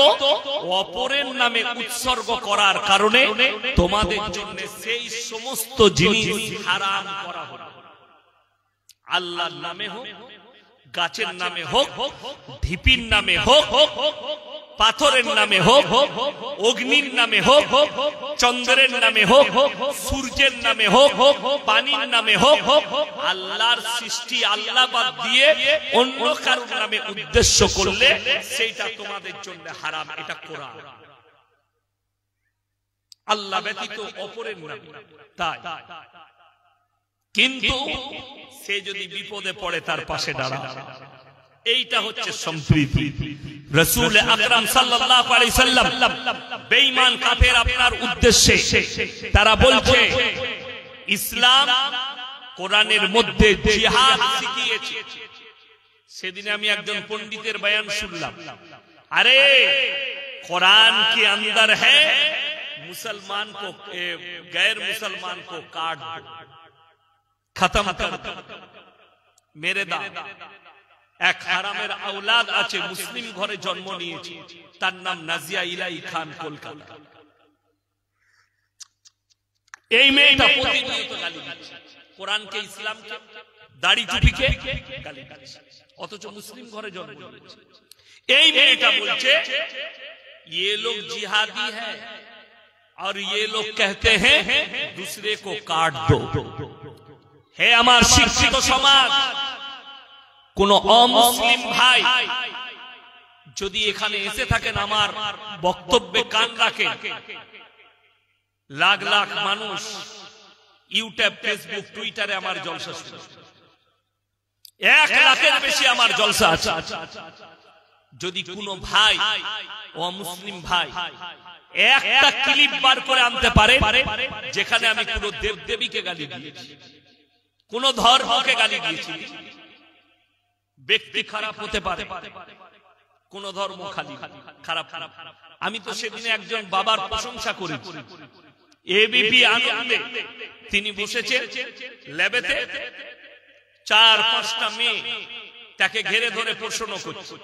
অপরের নামে উৎসর্গ করার কারণে তোমাদের জন্য সেই সমস্ত জিনিস হারাম করা হলো। আল্লাহর নামে হোক, গাছের নামে হোক, ঢিপির নামে হোক, পাথরের নামে হোক, অগ্নির নামে হোক, চন্দ্রের নামে হোক, সূর্যের নামে হোক, পানির নামে হোক, আল্লাহর সৃষ্টি আল্লাহ বাদ দিয়ে অন্য কারোর নামে উদ্দেশ্য করলে সেইটা তোমাদের জন্য হারাম। এটা কোরআন। আল্লাহ ব্যতীত অপরের নামে তাই, কিন্তু সে যদি বিপদে পড়ে তার পাশে দাঁড়ায়, এইটা হচ্ছে সম্প্রীতি। রাসূল আকরাম সাল্লাল্লাহু আলাইহি সাল্লাম বেঈমান কাফের আপনার উদ্দেশ্যে তারা বলছে ইসলাম কোরআনের মধ্যে জিহাদ শিখিয়েছে। সেদিন আমি একজন পণ্ডিতের বয়ান শুনলাম, আরে कुरान के अंदर है मुसलमान को गैर मुसलमान को काट दो, खत्म कर दो। मेरे दादा एक হারামের আওলাদ আছে, মুসলিম ঘরে জন্ম নিয়েছে, তার নাম নাজিয়া ইলাই খান, কলকাতা। এই মেয়েটা প্রতিনিয়ত গালি দিচ্ছে কোরআনকে, ইসলামকে, দাড়ি টুপিকে গালি দিচ্ছে, অথচ মুসলিম ঘরে জন্ম নিয়েছে। এই মেয়েটা বলছে ये लोग जिहादी है और ये लोग कहते हैं दूसरे को काट दो। है আমার শিক্ষিত সমাজ, কোন অমুসলিম ভাই যদি এখানে এসে থাকেন, আমার বক্তব্যে কান রাখেন, লাখ লাখ মানুষ ইউটিউব, ফেসবুক, টুইটারে আমার জলসা শুনে, 1 লাখের বেশি আমার জলসা আছে। যদি কোন ভাই অমুসলিম ভাই একটা ক্লিপ বার করে আনতে পারে যেখানে আমি কোন দেবদেবীকে গালি দিয়েছি, কোন ধর্মকে গালি দিয়েছি, ব্যক্তি খারাপ হতে পারে, কোন ধর্ম খালি খারাপ। আমি তো সেদিনে একজন বাবার প্রশংসা করেছি, এবিপি আনন্দে তিনি বসেছেন ল্যাবেতে, 4-5টা মেয়ে তাকে ঘিরে ধরে প্রশ্ন করছে।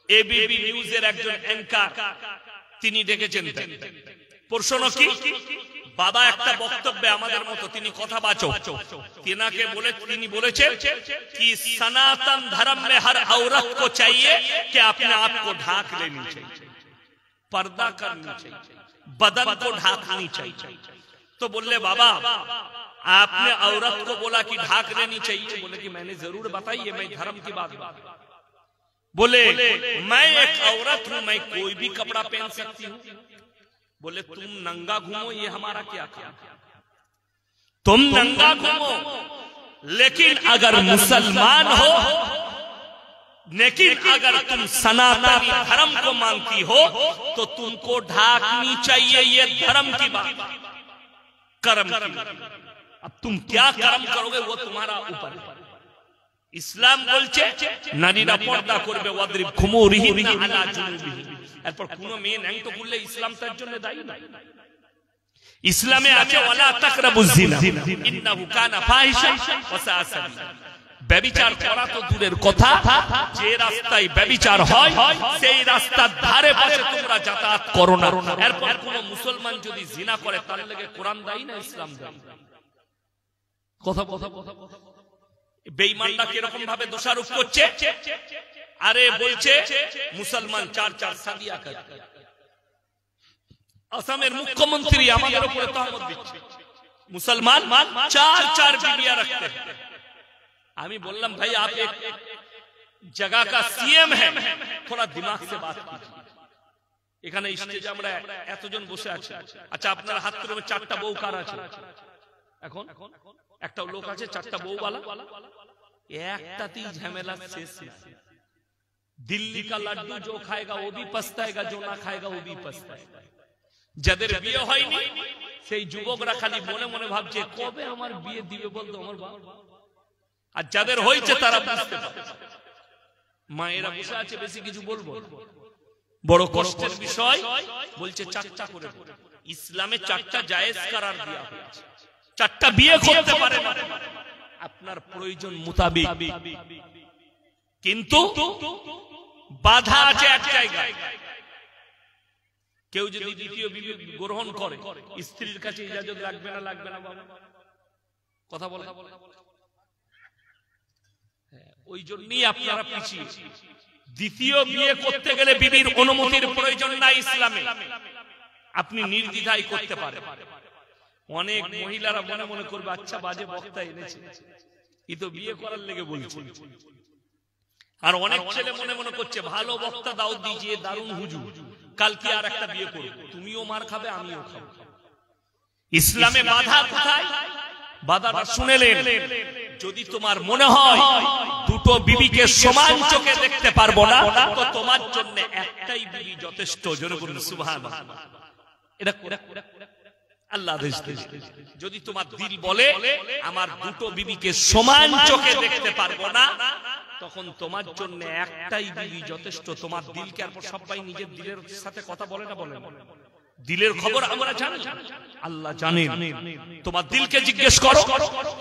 এবিপি নিউজের একজন অ্যাঙ্কার তিনি ডেকেছেন, প্রশ্ন কি? বাবা একটা বক্তব্যে আমাদের মতো তিনি কথা বাচক, তিনি বলেছেন कि सनातन धर्म में हर औरत को चाहिए कि अपने आप को ढाक लेनी चाहिए, पर्दा करनी चाहिए, बदन को ढाकनी चाहिए। तो बोले बाबा आपने औरत को बोला कि ढाक लेनी चाहिए? बोले कि मैंने जरूर बताइए, मैं धर्म की बात। बोले मैं एक औरत हूं, मैं कोई भी कपड़ा पहन सकती हूं। बोले तुम नंगा घूमो, ये हमारा क्या काम? तुम नंगा घूमो, लेकिन अगर मुसलमान हो, लेकिन अगर तुम सनातनी धर्म को मानती हो तो तुमको ढाकनी चाहिए, ये धर्म की बात, कर्म की। अब तुम क्या कर्म करोगे वो तुम्हारा ऊपर। ইসলাম বলছে নারীরা পর্দা করবে, ওয়াদরিব খুমুরিহিন্না আলা জুনুবিহিন। এরপর কোন মেয়ে ন্যাংটো করলে ইসলাম তার জন্য দায়ী না। ইসলামে আছে ওয়ালা তাকরাবুজ জিনা ইন্নাহু কানা ফাহিশা ওয়া সাআ সাবিলা। ব্যভিচার করা তো দূরের কথা, যে রাস্তায় ব্যভিচার হয় সেই রাস্তার ধারে পাশে তোমরা যাতায়াত করো না। এরপর কোন মুসলমান যদি জিনা করে তার লাগে কোরআন দায়ী না, ইসলাম দায়ী? কথা বেঈমানরা কিরকম ভাবে দোষারোপ করছে? আরে বলছে মুসলমান 4 শাদিয়া করে। আসামের মুখ্যমন্ত্রী আমাদের উপরে তহমত দিচ্ছে, মুসলমান 4 বিবিয়া রাখতে। আমি বললাম ভাই आप एक जगह का सीएम है, थोड़ा दिमाग से बात कीजिए। এখানে স্টেজে আমরা এতজন বসে আছি, আচ্ছা আপনার হাত তুলে 4টা বউ কার আছে? এখন একটা লোক আছে 4টা বউ वाला, একটাতেই ঝামেলা শেষ না। দিল্লি का लड्डू जो खाएगा वो भी पछताएगा, जो ना खाएगा वो भी पछताएगा। যাদের বিয়ে হয়নি সেই যুবকরা খালি মনে মনে ভাবছে কবে আমার বিয়ে দিবে বলতো আমার বাবা। আর যাদের হয়েছে তারা বুঝতে পারছে। মায়েরা বসে আছে, বেশি কিছু বলবো, বড় কষ্টের বিষয়। বলছে 4টা করে। ইসলামে 4টা জায়েজ করার দেওয়া হয়েছে, 4টা বিয়ে করতে পারে না আপনার প্রয়োজন মোতাবেক। কিন্তু বাধা আছে এক জায়গায়। কেউ যদি দ্বিতীয় বিবি গ্রহণ করে, স্ত্রীর কাছে ইজাজত লাগবে না? লাগবে না বাবা? কথা বলে। ওই জন্যই আপনারা পিছিয়ে। দ্বিতীয় বিয়ে করতে গেলে বিবির অনুমতির প্রয়োজন নাই ইসলামে, আপনি নির্দ্বিধায় করতে পারেন। অনেক মহিলারা মনে মনে করবে আচ্ছা বাজে বক্তা এনেছে, ই তো বিয়ে করার লেগে বলছে। আর অনেক ছেলে মনে মনে করছে ভালো বক্তা দাও দিজিয়ে, দারুণ হুজুর, কালকে আর একটা বিয়ে করবে, তুমিও মার খাবে আমিও খাবো। ইসলামে বাধা কোথায়? বাধাটা শুনেলেন। যদি তোমার মনে হয় দুটো বিবিকে সমান চোখে দেখতে পারবো না, তো তোমার জন্য একটাই বিবি যথেষ্ট। জোরে বলুন সুবহানাল্লাহ। এটা আল্লাহ আদেশ দিয়েছে। যদি তোমার দিল বলে আমার দুটো বিবিকে সমান চোখে দেখতে পারবো না, তখন তোমার জন্য একটাই বিবি যথেষ্ট। তোমার দিলকে আর সবাই নিজের দিলের সাথে কথা বলে না, বলে দিলের খবর আমরা জানি, আল্লাহ জানেন। তোমার দিলকে জিজ্ঞেস করো,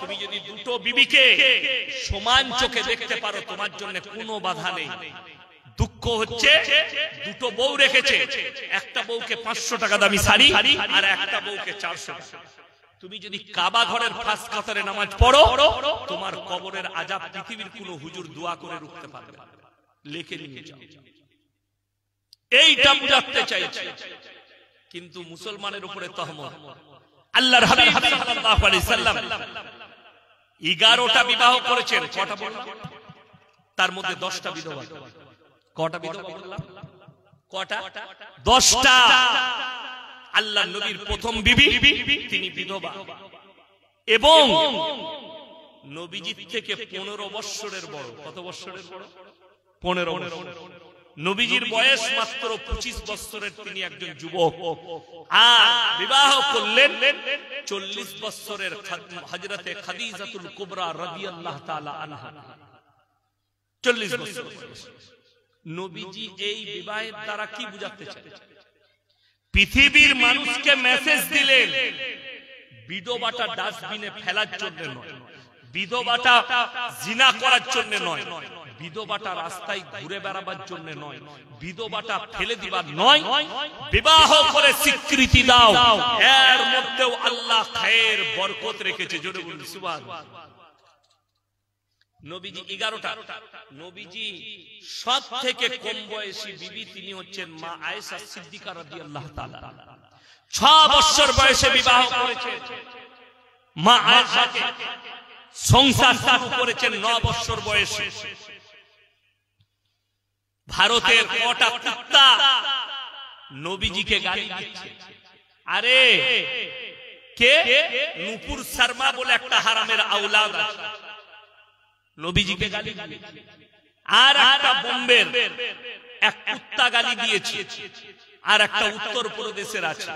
তুমি যদি দুটো বিবিকে সমান চোখে দেখতে পারো তোমার জন্য কোনো বাধা নেই। দুঃখ হচ্ছে দুটো বউ রেখেছে, একটা বউকে 500 টাকা দামি শাড়ি আর একটা বউকে 400 টাকা। তুমি যদি কাবা ঘরের ফার্স্ট কাতারে নামাজ পড়ো, তোমার কবরের আযাব পৃথিবীর কোন হুজুর দোয়া করে রুখতে পারবে না। লিখে নিয়ে যাও। এইটা বুঝাতে চাইছি। কিন্তু মুসলমানের উপরে তহমত। আল্লাহর হাবিব সাল্লাল্লাহু আলাইহি সাল্লাম 11টা বিবাহ করেছেন। কটা বললাম? তার মধ্যে 10টা বিধবা। কটা বিধবা বললাম? কটা? 10টা। আল্লাহর নবীর প্রথম বিবি তিনি বিধবা, এবং নবীজির থেকে 15 বছরের বড়। কত বছরের বড়? 15 বছর। নবীজির বয়স মাত্র 25 বছরের, তিনি একজন যুবক। আর বিবাহ করলেন 40 বছরের হযরতে খাদিজাতুল কুবরা রাদিয়াল্লাহু তাআলা আনহা। 40 বছর। নবীজি এই বিবাহের দ্বারা কি বুঝাতে চান? পৃথিবীর মানুষকে মেসেজ দিলেন বিধবাটা ডাস্টবিনে ফেলার জন্য নয়, বিধবাটা জিনা করার জন্য নয়, বিধবাটা রাস্তায় ঘুরে বেড়াবার জন্য নয়, বিধবাটা ফেলে দিবার নয়, বিবাহ করে স্বীকৃতি দাও। এর মধ্যেও আল্লাহ খায়ের বরকত রেখেছে। জোরে বলুন সুবহানাল্লাহ। নবীজি 11টা। নবীজি সব থেকে কম বয়সী বিবি তিনি হচ্ছেন মা আয়েশা সিদ্দিকা রাদিয়াল্লাহু তাআলা। 6 বছর বয়সে বিবাহ করেছেন মা আয়েশাকে। সংসার শুরু করেছেন 9 বছর বয়সে। ভারতের কটা কুত্তা নবীজিকে গালি দিচ্ছে। আরে কে? নূপুর শর্মা বলে একটা হারামের আওলাদ আছে, নবীজিকে গালি দিয়েছে। আর একটা বোম্বের এক কুত্তা গালি দিয়েছে। আর একটা উত্তর প্রদেশের আছে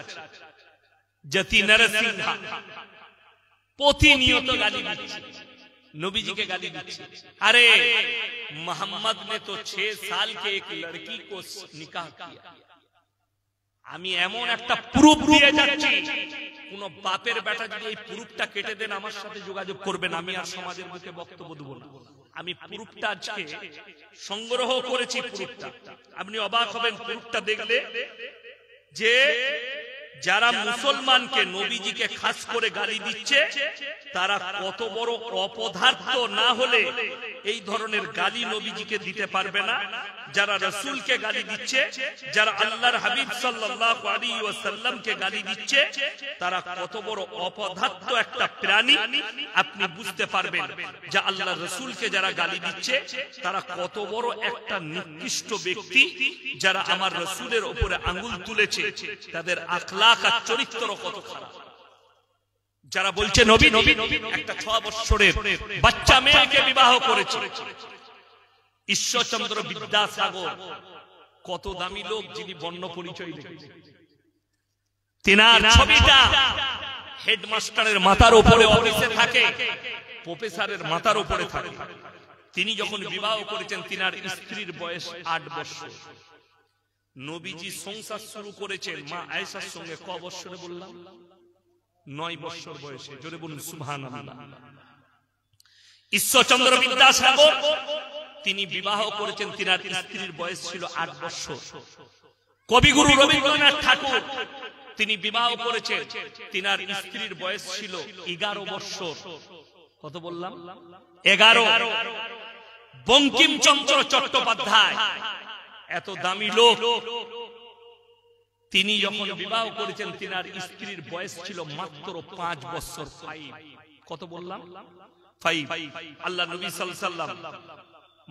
জাতি নরসিংহা, প্রতিনিয়ত গালি দিচ্ছে, নবীজিকে গালি দিচ্ছে। अरे मोहम्मद ने तो 6 साल के एक लड़की को निकाह किया। আমি এমন একটা প্রুফ দিয়ে যাচ্ছি, কোন বাপের বেটা যদি এই প্রুফটা কেটে দেন আমার সাথে যোগাযোগ করবেন, আমি আর সমাজের মুখে বক্তব্য দেব না। আমি প্রুফটা আজকে সংগ্রহ করেছি। প্রুফটা আপনি অবাক হবেন প্রুফটা দেখলে, যে যারা মুসলমানকে নবীজিকে খাস করে গালি দিচ্ছে তারা কত বড় অপদার্থ না হলে এই ধরনের গালি নবীজিকে দিতে পারবে না। যারা রাসূলকে গালি দিচ্ছে, যারা আল্লাহর হাবিব সাল্লাল্লাহু আলাইহি ওয়াসাল্লামকে গালি দিচ্ছে, তারা কত বড় অপদার্থ একটা প্রাণী আপনি বুঝতে পারবেন। যে আল্লাহর রাসূলকে যারা গালি দিচ্ছে তারা কত বড় একটা নিকৃষ্ট ব্যক্তি। যারা আমার রাসূলের উপরে আঙ্গুল তুলেছে তাদের আখলাক আর চরিত্র কত খারাপ। যারা বলছে নবী নবী, একটা 6 বছরের বাচ্চা মেয়েকে বিবাহ করেছে। ঈশ্বরচন্দ্র বিদ্যাসাগর কত দামি লোক, যিনি বর্ণ পরিচয় লিখেছেন। তিনার ছবিটা হেডমাস্টারের মাথার উপরে অফিসে থাকে, প্রফেসরের মাথার উপরে থাকে। তিনি যখন বিবাহ করেছেন তিনার স্ত্রীর বয়স 8 বছর। নবীজি সংসার শুরু করেছেন মা আয়েশার সঙ্গে ক বছরে বললাম? 9 বছর বয়সে। জোরে বলুন সুবহানাল্লাহ। ঈশ্বরচন্দ্র বিদ্যাসাগর তিনি বিবাহ করেছেন, তিনার স্ত্রীর বয়স ছিল 8 বছর। কবিগুরু রবীন্দ্রনাথ ঠাকুর তিনি বিবাহ করেছেন, তিনার স্ত্রীর বয়স ছিল 11 বছর। কত বললাম? 11। বঙ্কিমচন্দ্র চট্টোপাধ্যায় এত দামি লোক, তিনি যখন বিবাহ করেছেন তিনার স্ত্রীর বয়স ছিল মাত্র 5 বছর। 5। কত বললাম? 5। আল্লাহ নবী সাল্লাল্লাহু আলাইহি ওয়াসাল্লাম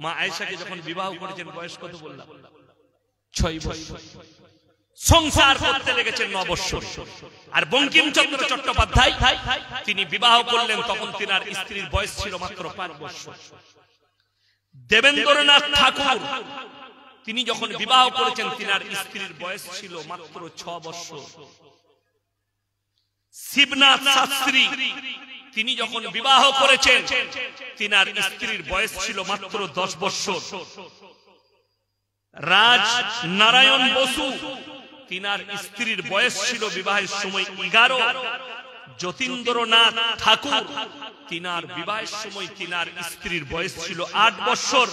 মা আয়েশাকে যখন বিবাহ করেছেন বয়স কত বললাম? 6 বছর। সংসার করতে লেগেছেন 9 বছর। আর বঙ্কিমচন্দ্র চট্টোপাধ্যায় তিনি বিবাহ করলেন তখন তিনার স্ত্রীর বয়স ছিল মাত্র 5 বছর। দেবেন্দ্রনাথ ঠাকুর তিনি যখন বিবাহ করেছেন তিনার স্ত্রীর বয়স ছিল মাত্র 6 বছর। শিবনাথ শাস্ত্রী তিনি যখন বিবাহ করেছেন তিনার স্ত্রীর বয়স ছিল মাত্র 10 বছর। রাজ নারায়ণ বসু তিনার স্ত্রীর বয়স ছিল বিবাহের সময় 11। যতীন্দ্রনাথ ঠাকুর তিনার বিবাহের সময় তিনার স্ত্রীর বয়স ছিল 8 বছর।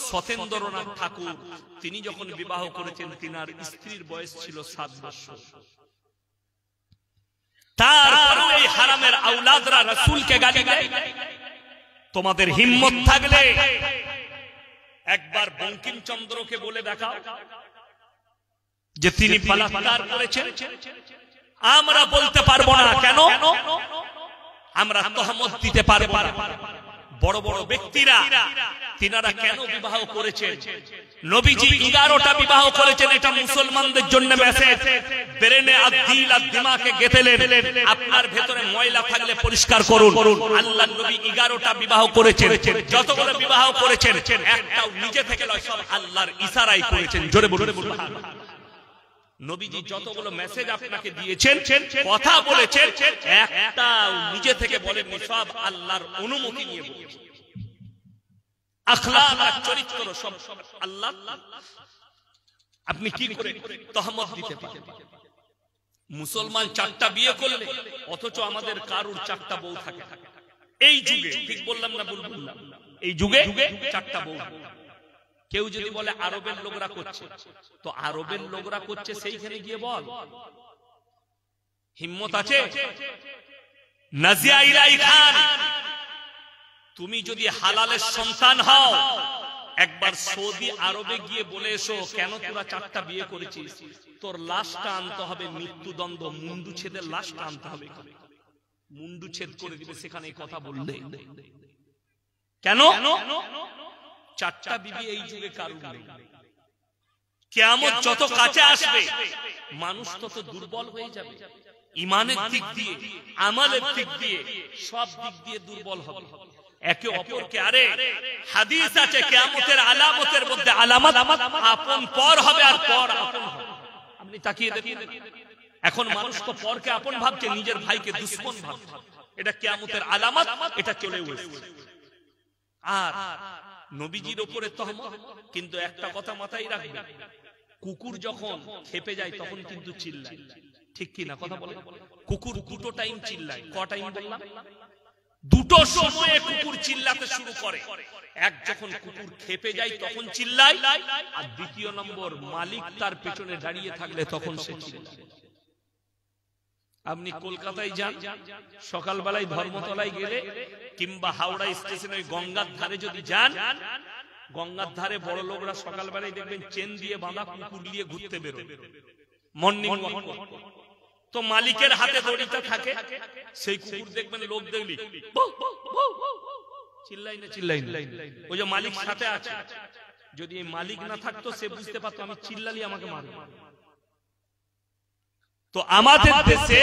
সতেন্দ্রনাথ ঠাকুর তিনি যখন বিবাহ করেছেন তিনার স্ত্রীর বয়স ছিল 7 বছর। তারপরে এই হারামের আওলাদরা রাসূলকে গালি দেয়। তোমাদের হিম্মত থাকলে একবার বঙ্কিমচন্দ্রকে বলে দেখাও যে তিনি বলাৎকার করেছেন। আমরা বলতে পারবো না। কেন? আমরা তহমত দিতে পারবো না। বড় বড় ব্যক্তিরা তিনারা কেন বিবাহ করেছেন? নবীজি 11টা বিবাহ করেছেন। এটা মুসলমানদের জন্য মেসেজ। ব্রেনে আর দিল আর দিমাগে গেঁথেলেন। আপনার ভেতরে ময়লা থাকলে পরিষ্কার করুন। আল্লাহর নবী 11টা বিবাহ করেছেন। যতগুলো বিবাহ করেছেন একটাও নিজে থেকে নয়, সব আল্লাহর ইশারায় করেছেন। জোরে বলুন সুবহানাল্লাহ। নবীজি যতগুলো মেসেজ আপনাকে দিয়েছেন, কথা বলেছেন, একটাও নিজে থেকে বলেননি, সব আল্লাহর অনুমতি নিয়ে বলেছেন। আখলাক আর চরিত্র সব আল্লাহ। আপনি কি করে তহমত দিতে পারেন? মুসলমান 4টা বিয়ে করলে অথচ আমাদের কারুর 4টা বউ থাকে। এই যুগে ঠিক বললাম না ভুল বললাম? এই যুগে 4টা বউ। কেউ যদি বলে আরবের লোকরা করছে, তো আরবের লোকরা করছে সেইখানে গিয়ে বল, হিম্মত আছে? নাজিয়া ইলাই খান, তুমি যদি হালালের সন্তান হও, একবার সৌদি আরবে গিয়ে বলে এসো কেন তোরা 4টা বিয়ে করেছিস, তোর লাশটা আনতে হবে মৃত্যুদণ্ড, মুন্ডু ছেদের লাশটা আনতে হবে, মুন্ডু ছেদ করে দিবে সেখানে এই কথা বললে। কেন? 4টা বিবি এই যুগে কারুর নেই। কিয়ামত যত কাছে আসবে মানুষ তত দুর্বল হয়ে যাবে, ইমানের দিক দিয়ে, আমালের দিক দিয়ে, সব দিক দিয়ে দুর্বল হবে। একে অপরকে, আরে হাদিস আছে কিয়ামতের আলামতের মধ্যে আলামত আপন পর হবে আর পর আপন হবে। আপনি তাকিয়ে দেখুন, এখন মানুষ তো পরকে আপন ভাবছে, নিজের ভাইকে দুশমন ভাবছে। এটা কিয়ামতের আলামত, এটা চলে এসেছে। আর নবীজির উপরে তহমত। কিন্তু একটা কথা মাথায় রাখবেন, কুকুর যখন খেপে যায় তখন কিন্তু চিল্লায়, ঠিক কি না? কথা বলে, কুকুর 2টো টাইম চিল্লায়। ক টাইম বললাম? 2টো সময়ে কুকুর চিল্লাতে শুরু করে। এক, যখন কুকুর খেপে যায় তখন চিল্লায়, আর দ্বিতীয় নম্বর মালিক তার পেছনে দাঁড়িয়ে থাকলে তখন সে চিল্লায়। আপনি কলকাতায় যান, সকালবেলায় ধর্মতলায় গেলে কিংবা হাওড়া স্টেশনে গঙ্গার ধারে যদি যান, গঙ্গার ধারে বড় লোকরা সকালবেলায় দেখবেন চেন দিয়ে বাঁধা কুকুর নিয়ে ঘুরতে বেরোয়, মর্নিং ওয়াক। তো মালিকের হাতে দড়িটা থাকে, সেই কুকুর দেখবেন লোক দেখলি চিল্লাই না চিল্লাই না, ওই যে মালিক সাথে আছে। যদি এই মালিক না থাকতো সে বুঝতে পারতো আমি চিল্লালি আমাকে মারবে। তো আমাদের দেশে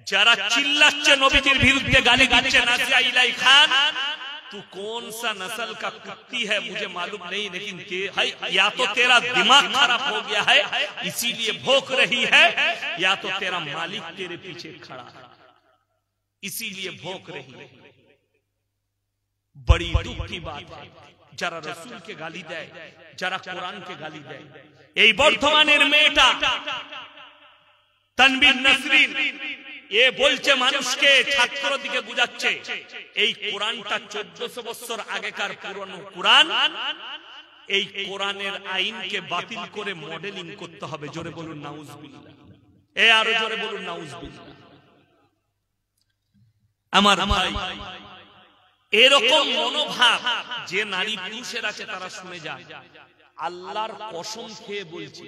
যারা চিল্লাচ্ছে নবীজির বিরুদ্ধে, গালি দিচ্ছে, নাজিয়া ইলাই খান, तू कौन सा नस्ल का कुत्ती है मुझे मालूम नहीं, लेकिन या तो तेरा दिमाग खराब हो गया है इसीलिए भौंक रही है, या तो तेरा मालिक तेरे पीछे खड़ा है इसीलिए भौंक रही है। बड़ी दुख की बात है, যারা রাসূলকে গালি দেয়, যারা কোরআনকে গালি দেয়। এই বর্তমানের মেয়েটা তানবীর নাসরিন এ বলছে মানুষকে, ছাত্র দিকে বুঝাচ্ছে এই কোরআনটা 1400 বছর আগেকার পুরনো কোরআন, এই কোরআনের আইনকে বাতিল করে মডেলিং করতে হবে। জোরে বলুন নাউজুবিল্লাহ। এ আরো জোরে বলুন নাউজুবিল্লাহ। আমার ভাই, এরকম মনোভাব যে নারী পুরুষের আছে তারা শুনে যান। আল্লাহর কসম খেয়ে বলছি,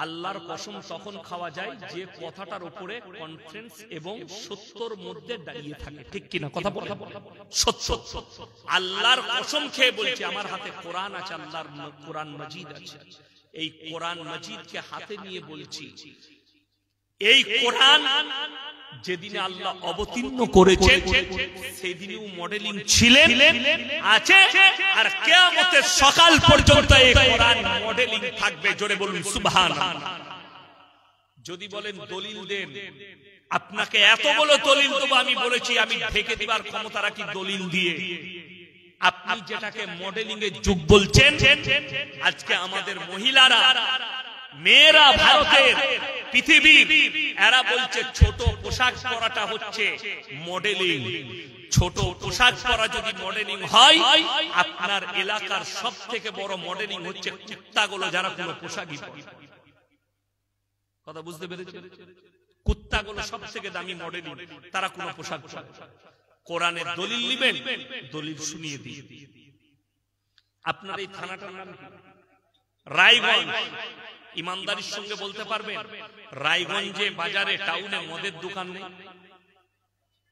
আল্লাহর কসম তখন খাওয়া যায় যে কথাটার উপরে কনফিডেন্স এবং সত্যর মধ্যে দাঁড়িয়ে থাকে, ঠিক কিনা? কথা বলে সত্য। আল্লাহর কসম খেয়ে বলছি, আমার হাতে কোরআন আছে, আল্লাহর কোরআন মাজিদ আছে। এই কোরআন মাজিদকে হাতে নিয়ে বলছি, এই কোরআন যেদিনে আল্লাহ অবতীর্ণ করেছেন সেদিনেও মডেলিং ছিলেন, আছে, আর কিয়ামতের সকাল পর্যন্ত এই কোরআন মডেলিং থাকবে। জোরে বলুন সুবহানাল্লাহ। যদি বলেন দলিল দেন, আপনাকে এতগুলো দলিল দেব, আমি বলেছি আমি ঢেকে দিবার ক্ষমতা রাখি দলিল দিয়ে। আপনি যেটাকে মডেলিং এর যুগ বলছেন, আজকে আমাদের মহিলারা, মেয়েরা, ভারতের, পৃথিবীর, এরা বলছে ছোট পোশাক পরাটা হচ্ছে মডেলিং। ছোট পোশাক পরা যদি মডেলিং হয়, আপনার এলাকার সব থেকে বড় মডেলিং হচ্ছে কুত্তাগুলো, যারা কোনো পোশাকই পরে। কথা বুঝতে পেরেছেন? কুত্তাগুলো সব থেকে দামি মডেলিং, তারা কোনো পোশাক পরে। কোরআনের দলিল নেবেন, দলিল শুনিয়ে দিই। আপনার এই থানাটার নাম কি? রায়গঞ্জ। ইমানদারির সঙ্গে বলতে পারবেন রায়গঞ্জে বাজারে, টাউনে মদের দোকান নেই?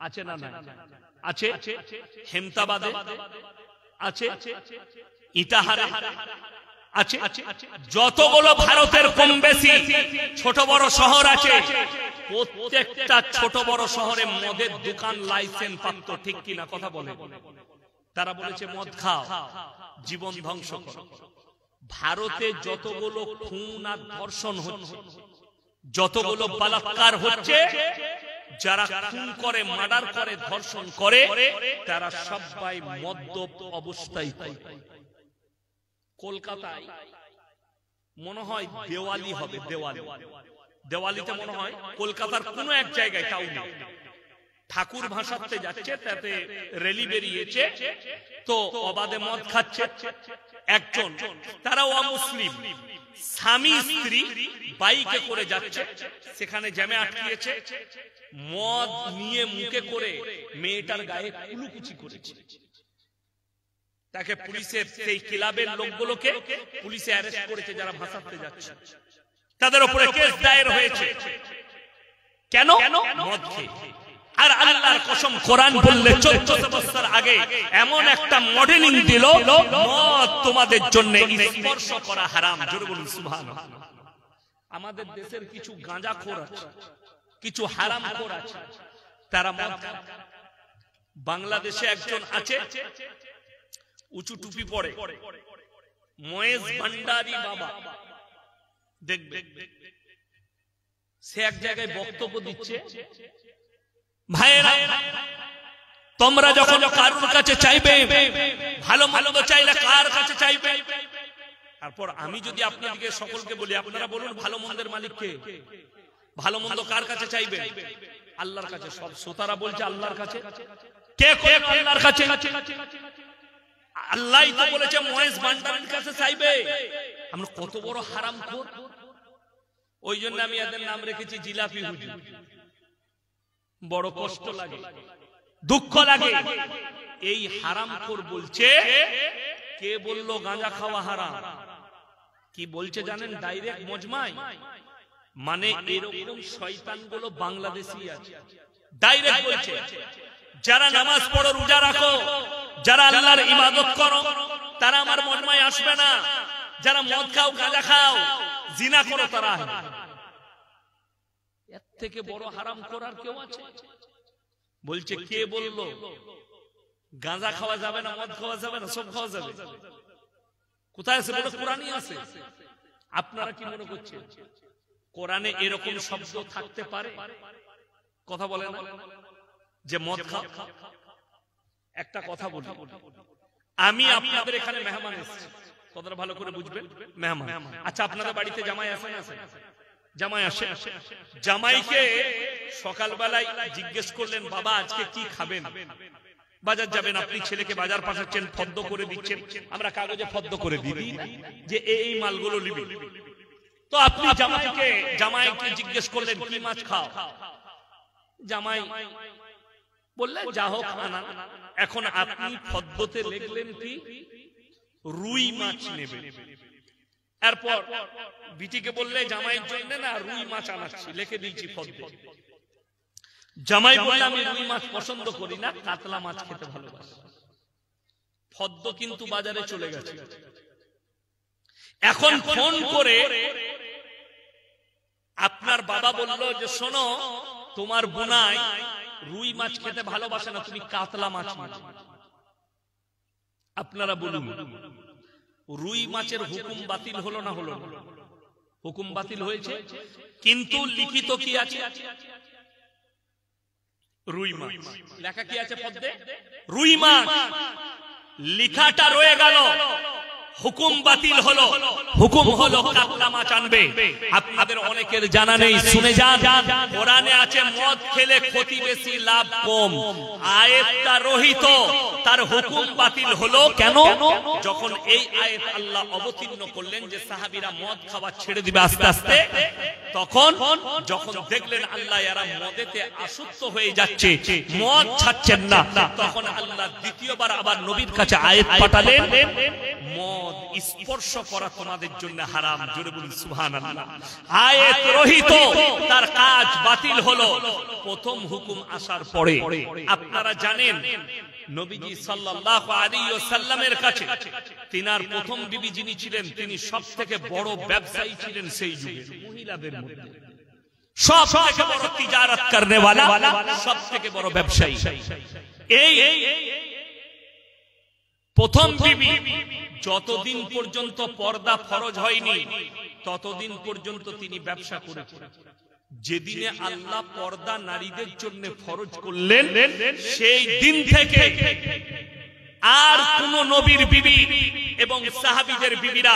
আছে না? না আছে। হেমতাবাদে আছে, ইটাহারে আছে, যতগুলো ভারতের কম বেশি ছোট বড় শহর আছে, প্রত্যেকটা ছোট বড় শহরে মদের দোকান লাইসেন্স প্রাপ্ত, ঠিক কিনা? কথা বলে। তারা বলেছে মদ খাও, জীবন ধ্বংস করো। ভারতে যতগুলো খুন আর ধর্ষণ হচ্ছে, যতগুলো বলাৎকার হচ্ছে, যারা খুন করে, মার্ডার করে, ধর্ষণ করে, তারা সবাই মদ্যপ অবস্থায়। কলকাতায় মনে হয় দেওয়ালি হবে, দেওয়ালিতে মনে হয় কলকাতার কোন এক জায়গায় টাউনে ঠাকুর ভাসাতে যাচ্ছে, তাতে র্যালি বেরিয়েছে, তো অবাধে মদ খাচ্ছে একজন, তারাও অমুসলিম, স্বামী স্ত্রী বাইকে করে যাচ্ছে, সেখানে জ্যামে আটকিয়েছে, মদ নিয়ে মুখে করে মেয়েটার গায়ে কুলুকুচি করেছে। তাকে পুলিশের সেই ক্লাবের লোকগুলোকে পুলিশে অ্যারেস্ট করেছে, যারা ভাসাতে যাচ্ছে তাদের উপরে কেস দায়ের হয়েছে। কেন? মদ খেয়ে। আর আল্লাহর কসম, কোরআন বললে 1400 বছর আগে এমন একটা মডেলিং দিল, মদ তোমাদের জন্য স্পর্শ করা হারাম। জোরে বলুন সুবহানাল্লাহ। আমাদের দেশের কিছু গাঁজাখোর আছে, কিছু হারামখোর আছে, তারা মদ খায়। বাংলাদেশে একজন আছে, উঁচু টুপি পরে, মহেশ ভান্ডারী বাবা, দেখবে সে এক জায়গায় বক্তব্য দিচ্ছে, ভাইরা তোমরা যখন কারোর কাছে চাইবে, ভালো মন্দ চাইলে কার কাছে চাইবে? তারপর আমি যদি আপনাদেরকে সকলকে বলি, আপনারা বলুন ভালো মন্দের মালিক কে? ভালো মন্দ কার কাছে চাইবে? আল্লাহর কাছে। সব শ্রোতারা বলছে আল্লাহর কাছে। কে কোন আল্লাহর কাছে? আল্লাহই তো বলেছে মহেশ ভান্ডারীর কাছে চাইবে। আমরা কত বড় হারামখোর! ওই জন্য আমি এদের নাম রেখেছি জিলাপি হুজুর। বড় কষ্ট লাগে, দুঃখ লাগে। এই হারামখোর বলছে, কে বলল গাঁজা খাওয়া হারাম? কি বলছে জানেন? ডাইরেক্ট মজমায়, মানে এরকম শয়তানগুলো বাংলাদেশী আছে, ডাইরেক্ট বলছে যারা নামাজ পড়ো, রোজা রাখো, যারা আল্লাহর ইবাদত করো, তারা আমার মজমায় আসবে না। যারা মদ খাও, গাঁজা খাও, জিনা করো, তারা এর থেকে বড় হারাম করার কেউ আছে? বলছে কে বলল গাঁজা খাওয়া যাবে না, মদ খাওয়া যাবে না? সব খাওয়া যাবে। কোথায় আছে? বলে কোরআনই আছে। আপনারা কি মনে করছেন কোরআনে এরকম শব্দ থাকতে পারে? কথা বলে না যে মদ খাও। একটা কথা বলি, আমি আপনাদের এখানে মেহমান এসেছি, কথাটা ভালো করে বুঝবেন, মেহমান। আচ্ছা, আপনাদের বাড়িতে জামাই আসে না? জামাই আসে। জামাইকে সকালবেলায় জিজ্ঞেস করলেন, বাবা আজকে কি খাবেন? বাজার যাবেন, আপনি ছেলেকে বাজার পাঠাচ্ছেন, ফদ্দ করে দিচ্ছেন, আমরা কাগজে ফদ্দ করে দিই যে এই মালগুলো নিবি। তো আপনি জামাইকে জিজ্ঞেস করলেন কি মাছ খাও? জামাই বললেন যা হোক আনা। এখন আপনি ফদ্দতে লিখলেন কি রুই মাছ নেবে। এরপর বিটিকে বললে জামাইয়ের জন্য না রুই মাছ আনাচ্ছি, লিখে দিয়েছি ফদ্দ। জামাই বললে আমি রুই মাছ পছন্দ করি না, কাতলা মাছ খেতে ভালোবাসি। ফদ্দ কিন্তু বাজারে চলে গেছে। এখন ফোন করে আপনার বাবা বলল যে শোনো, তোমার বোনাই রুই মাছ খেতে ভালোবাসে না, তুমি কাতলা মাছ নিবে। আপনারা বলুন, রুই মাছের হুকুম বাতিল হলো না হলো না? হুকুম বাতিল হয়েছে, কিন্তু লিখিত কি আছে? রুই মাছ লেখা কি আছে পদ্মে? রুই মাছ লেখাটা রয়ে গেল, হুকুম বাতিল হলো। হুকুম হলো কাতলা মাছ আনবে। আপনাদের অনেকের জানা নেই, শুনে যান, কোরআনে আছে মদ খেলে ক্ষতি বেশি লাভ কম। আয়াতটা রহিত, তার হুকুম বাতিল হলো কেন? যখন এই আয়াত আল্লাহ অবতীর্ণ করলেন যে সাহাবীরা মদ খাওয়া ছেড়ে দিবে আস্তে আস্তে, তখন যখন দেখলেন আল্লাহ এরা মদেতে আসক্ত হয়ে যাচ্ছে, মদ ছাড়ছেন না, তখন আল্লাহ দ্বিতীয়বার আবার নবীর কাছে আয়াত পাঠালেন, মদ স্পর্শ করা তোমাদের জন্য হারাম। জোরে বলুন সুবহানাল্লাহ। আয়াত রহিত, তার কাজ বাতিল হলো প্রথম হুকুম আসার পরে। আপনারা জানেন নবীজি সাল্লাল্লাহু আলাইহি ওয়াসাল্লামের কাছে তিনার প্রথম বিবি যিনি ছিলেন, তিনি সবথেকে বড় ব্যবসায়ী ছিলেন সেই যুগে মহিলাদের মধ্যে। সবথেকে বড় তিজারত করনে वाला, সবথেকে বড় ব্যবসায়ী। এই প্রথম বিবি যতদিন পর্যন্ত পর্দা ফরজ হয়নি ততদিন পর্যন্ত তিনি ব্যবসা করেছেন। যেদিনে আল্লাহ পর্দা নারীদের জন্য ফরজ করলেন সেই দিন থেকে আর কোন নবীর বিবি এবং সাহাবীদের বিবিরা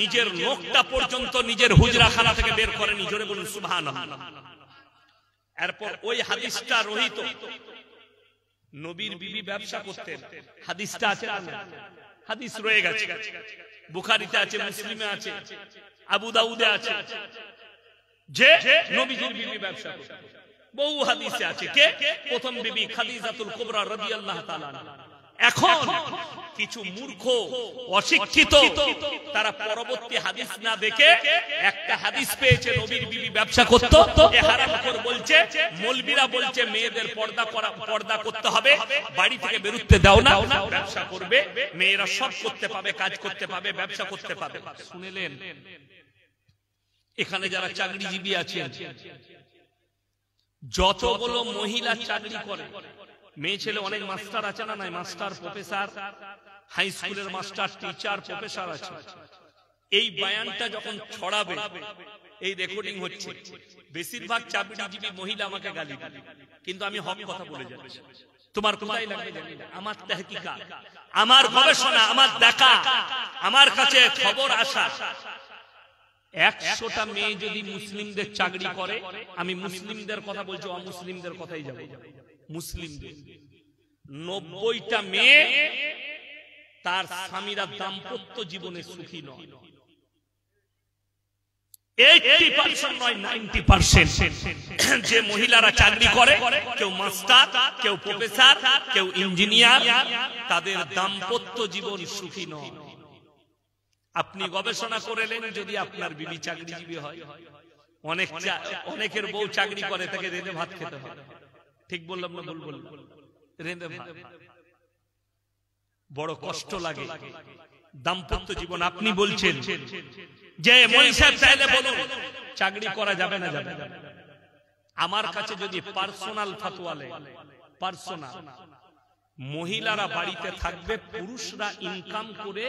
নিজের নখটা পর্যন্ত নিজের হুজরাখানা থেকে বের করেনি। জোরে বলুন সুবহানাল্লাহ। এরপর ওই হাদিসটা রহিত নবীর বিবি ব্যবসা করতেন, হাদিসটা আছে না? হাদিস রয়ে গেছে, বুখারীতে আছে, মুসলিমে আছে, আবু দাউদে আছে, যে নবীজির বিবি ব্যবসা করতেন। বহু হাদিসে আছে। কে? প্রথম বিবি খাদিজাতুল কুবরা রাদিয়াল্লাহু তাআলা। এখন কিছু মূর্খ অশিক্ষিত তারা পরবর্তী হাদিস না দেখে একটা হাদিস পেয়েছে নবীর বিবি ব্যবসা করত, এ হারামখোর বলছে, মৌলবীরা বলছে মেয়েদের পর্দা করতে হবে, বাড়ি থেকে বেরোতে দাও না, ব্যবসা করবে মেয়েরা, সব করতে পাবে, কাজ করতে পাবে, ব্যবসা করতে পাবে। শুনলেন? এখানে যারা চাকরিজীবী আছেন, যতগুলো মহিলা চাকরি করে, মেয়ে ছেলে অনেক মাস্টার আছে না? নাই, মাস্টার, প্রফেসর, হাই স্কুলের মাস্টার, টিচার, প্রফেসর আছে। এই বয়ানটা যখন ছড়াবে, এই রেকর্ডিং হচ্ছে, বেশিরভাগ চাকরিজীবী মহিলা আমাকে গালি দেবে, কিন্তু আমি হক কথা বলে যাচ্ছি। তোমার কোথায় লাগবে জানি না, আমার তাহকিকাত, আমার গবেষণা, আমার দেখা, আমার কাছে খবর আসা, 100টা মেয়ে যদি মুসলিমদের চাকরি করে, আমি মুসলিমদের কথা বলছি, অমুসলিমদের কথাই যাব, মুসলিমদের 90টা মেয়ে তার স্বামীরা দাম্পত্য জীবনে সুখী নয়। 80% নয়, 90% যে মহিলারা চাকরি করে, কেউ মাস্টার, কেউ প্রফেসর, কেউ ইঞ্জিনিয়ার, তাদের দাম্পত্য জীবন সুখী নয়। আপনি গবেষণা করেলেন, যদি আপনার বিবি চাকরিজীবী হয়, অনেকের বউ চাকরি করে, তাকে রেঁধে ভাত খেতে হয়। ঠিক বললাম না? ভুল বললাম? রেঁধে ভাত, বড় কষ্ট লাগে দাম্পত্য জীবন। আপনি বলছেন যে মৌলভী সাহেব চাইলে বলুন চাকরি করা যাবে না, যাবে। আমার কাছে যদি পার্সোনাল ফাতোয়া লে, পার্সোনাল, মহিলারা বাড়িতে থাকবে, পুরুষরা ইনকাম করে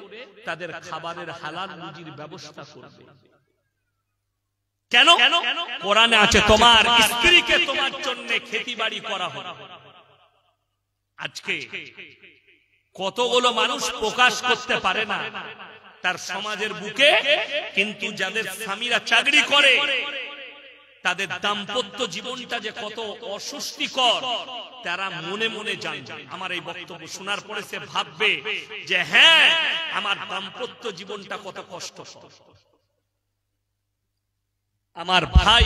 তাদের খাবারের হালাল রুজির ব্যবস্থা করবে। কেন? কোরআনে আছে তোমার স্ত্রীকে তোমার জন্য খেতিবাড়ি করা হবে। আজকে কতগুলো মানুষ প্রকাশ করতে পারে না তার সমাজের বুকে, কিন্তু যাদের স্বামীরা চাকরি করে তাদের দাম্পত্য জীবনটা যে কত অস্বস্তিকর তারা মনে মনে জানবে। আমার এই বক্তব্য শোনার পরে সে ভাববে যে হ্যাঁ, আমার দাম্পত্য জীবনটা কত কষ্টকর। আমার ভাই,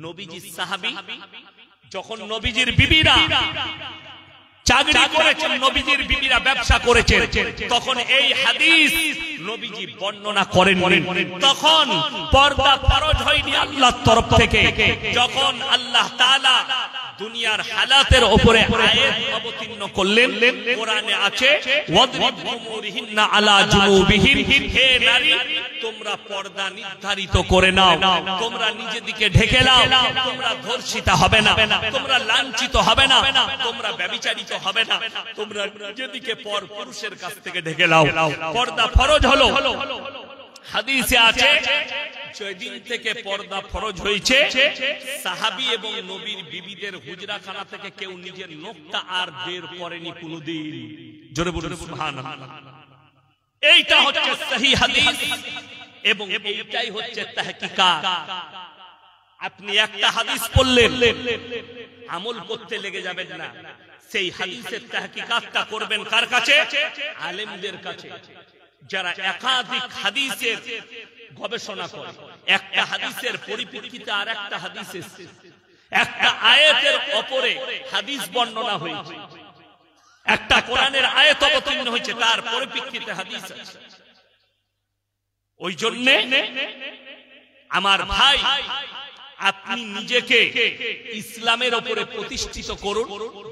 নবীজির সাহাবী, যখন নবীজির বিবিরা চাকরি করেছেন, নবীজির বিবিরা ব্যবসা করেছেন, তখন এই হাদিস নবীজি বর্ণনা করেন। তখন পর্দা ফরজ হয়নি আল্লাহর তরফ থেকে। যখন আল্লাহ তাআলা দুনিয়ার হালাতের উপরে আয়াত অবতীর্ণ করলেন, কোরআনে আছে ওয়াদরিবুহুমুরিহিন্না আলা জুনুবিহিম, হে নারী তোমরা পর্দা নির্ধারিত করে নাও, তোমরা নিজেদিকে ঢেকে নাও, তোমরা ধর্ষিতা হবে না, তোমরা লাঞ্ছিত হবে না, তোমরা ব্যভিচারিত হবে না, তোমরা নিজেদিকে পর পুরুষের কাছ থেকে ঢেকে নাও। পর্দা ফরজ হলো। হাদিসে আছে যেদিন থেকে পর্দা ফরজ হয়েছে, সাহাবী এবং নবীর বিবিদের হুজরাখানা থেকে কেউ নিজের নখটা আর বের করেনি কোনদিন। জোরে বলুন সুবহানাল্লাহ। এইটা হচ্ছে সহিহ হাদিস এবং এইটাই হচ্ছে তাহকিকাত। আপনি একটা হাদিস পড়লেন, আমল করতে লেগে যাবেন না, সেই হাদিসের তাহকিকাতটা করবেন কার কাছে? আলেমদের কাছে, যারা একাধিক হাদিসের গবেষণা করে। একটা হাদিসের পরিপ্রেক্ষিতে আর একটা হাদিসের, একটা আয়াতের উপরে হাদিস বর্ণনা হয়েছে, একটা কোরআনের আয়াত অবতীর্ণ হয়েছে, তার পরিপ্রেক্ষিতে হাদিস আছে। ওই জন্য আমার ভাই, আপনি নিজেকে ইসলামের উপরে প্রতিষ্ঠিত করুন।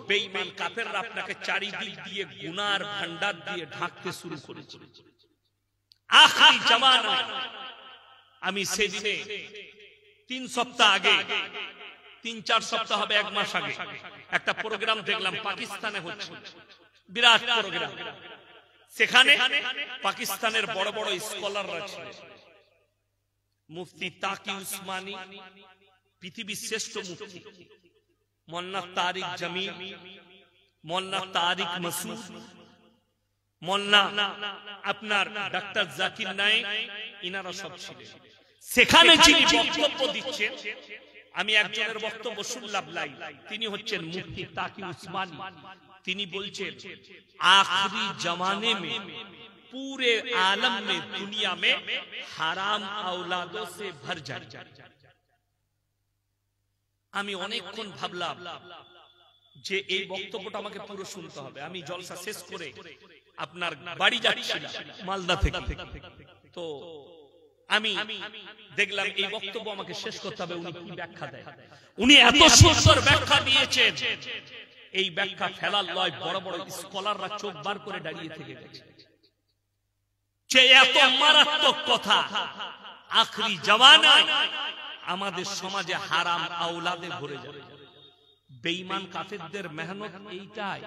বেঈমান কাফেররা আপনাকে চারিদিক দিয়ে গুনার ভান্ডার দিয়ে ঢাকতে শুরু করেছে। আখিরি জামানায়, আমি সেদিনে 3 সপ্তাহ আগে, 3-4 সপ্তাহ হবে, 1 মাস আগে একটা প্রোগ্রাম দেখলাম, পাকিস্তানে হচ্ছে, বিরাট প্রোগ্রাম। সেখানে পাকিস্তানের বড় বড় স্কলাররা ছিল, মুফতি তাকি উসমানী, পৃথিবীর শ্রেষ্ঠ মুফতি, মোল্লা তারিক জামিল, মোল্লা তারিক মাসুদ, মোল্লা আপনার ডাক্তার জাকির নায়েক, ইনারা সব ছিলেন সেখানে। যিনি বক্তব্য দিচ্ছেন, আমি একজনের বক্তব্য শুনলাম লাইভ, তিনি হচ্ছেন মুফতি তাকি উসমানী। তিনি বলছেন आखिरी जमाने में पूरे आलम में, दुनिया में হারাম औलादों से भर जाए। আমি অনেকক্ষণ ভাবলাম যে এই বক্তব্যটা আমাকে পুরো শুনতে হবে। আমি জলসা শেষ করে আপনার বাড়ি যাচ্ছিলাম মালদা থেকে, তো আমি দেখলাম এই বক্তব্য আমাকে শেষ করতে হবে। উনি কি ব্যাখ্যা দেয়, উনি এত সুন্দর ব্যাখ্যা দিয়েছেন, এই ব্যাখ্যা ফেলার লয় বড় বড় স্কলাররা চোখ বার করে দাঁড়িয়ে থেকে গেছে। যে এত মারাত্মক কথা আখরি জামানায় আমাদের সমাজে হারাম আওলাদে ভরে যাবে। বেঈমান কাফেরদের মেহনত এইটাই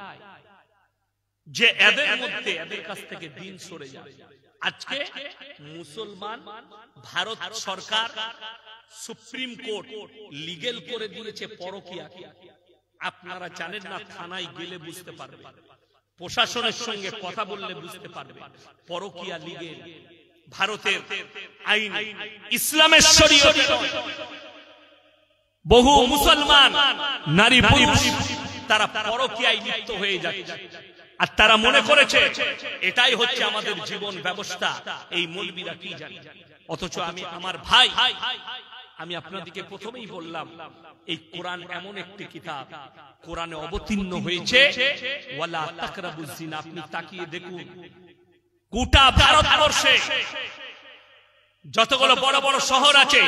যে এদের মধ্যে, এদের কাছ থেকে দিন সরে যাবে। আজকে মুসলমান, ভারত সরকার, সুপ্রিম কোর্ট লিগ্যাল করে দিয়েছে পরকীয়া। আপনারা জানেন না, থানায় গেলে বুঝতে পারবে, প্রশাসনের সঙ্গে কথা বললে বুঝতে পারবে, পরকীয়া লিগ্যাল। ভারতের আইন, ইসলামের শরীয়তে বহু মুসলমান নারী পুরুষ তারা পরকীয়ায় লিপ্ত হয়ে যাচ্ছে, আর তারা মনে করেছে এটাই হচ্ছে আমাদের জীবন ব্যবস্থা। এই মৌলবীরা কি জানে? অথচ আমি আমার ভাই, আমি আপনাদেরকে প্রথমেই বললাম, এই কোরআন এমন একটি কিতাব, কোরআনে অবতীর্ণ হয়েছে ওয়ালা তাকরাবুজ জিনা। আপনি তাকিয়ে দেখুন, গোটা ভারতবর্ষে যতগুলো বড় বড় শহর আছে,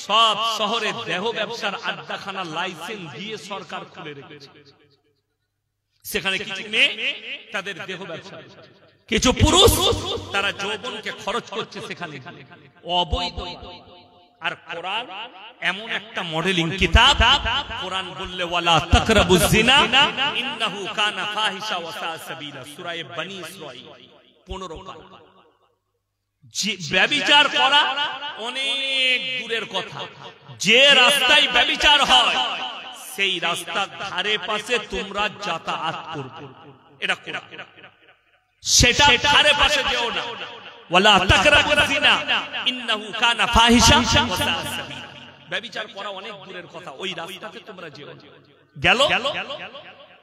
সব শহরে দেহ ব্যবসার আড্ডাখানা লাইসেন্স দিয়ে সরকার খুলে রেখেছে। সেখানে কিছু মেয়ে তাদের দেহ ব্যবসা, কিছু পুরুষ তারা যৌবনকে খরচ করছে সেখানে অবৈধ। আর কোরআন এমন একটা মডেলিং কিতাব, কোরআন বললে ওয়ালা তাকরাবুজ জিনা ইন্নাহু কানা ফাহিশা ওয়া সা সাবিলা, সূরা বনী ইসরাঈল 15 পারা। ব্যভিচার করা অনেক দূরের কথা, যে রাস্তায় ব্যভিচার হয় সেই রাস্তার ধারে পাশে তোমরা যাতায়াত করবে, এটা কোরআন। সেটা ধারে পাশে যেও না, ওয়ালা তাকরাবুজ জিনা ইন্নাহু কানা ফাহিশা ওয়া সা সাবিলা। ব্যভিচার করা অনেক দূরের কথা, ওই রাস্তাতে তোমরা যেও না। গেল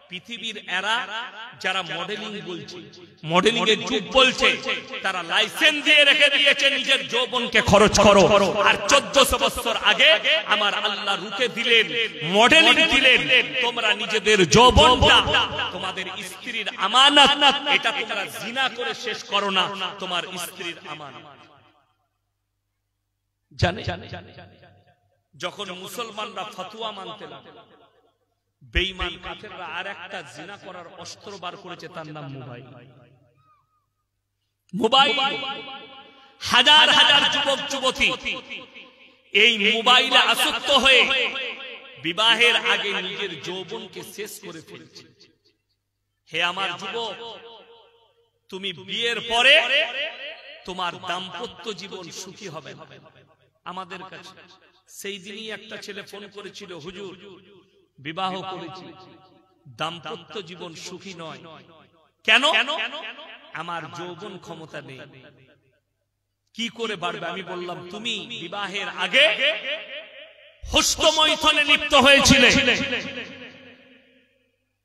পৃথিবীর এরা যারা মডেলিং বলছে, মডেলিং এর যুগ বলছে, তারা লাইসেন্স দিয়ে রেখে দিয়েছে নিজের যৌবনকে খরচ করো। আর 1400 বছর আগে আমার আল্লাহ রুকে দিলেন, মডেলিং দিলেন, তোমরা নিজেদের যৌবনটা তোমাদের স্ত্রীর আমানত, এটা তোমরা জিনা করে শেষ করো না, তোমার স্ত্রীর আমানত। জানে যখন মুসলমানরা ফতোয়া মানতে লাগলো, বেঈমান কাফেররা আর একটা জিনা করার অস্ত্র বার করেছে, তার নাম মোবাইল। মোবাইল, হাজার হাজার যুবক যুবতী এই মোবাইলে আসক্ত হয়ে বিবাহের আগে নিজের যৌবনকে শেষ করে ফেলেছে। হে আমার যুবক, তুমি বিয়ের পরে তোমার দাম্পত্য জীবন সুখী হবে না। আমাদের কাছে সেই দিনই একটা ছেলে ফোন করেছিল, হুজুর বিবাহ করেছি, দাম্পত্য জীবন সুখী নয়। কেন? আমার যৌবন ক্ষমতা নেই। কি করে বাড়বে? আমি বললাম, তুমি বিবাহের আগে হস্তমৈথুনে লিপ্ত হয়েছিলে।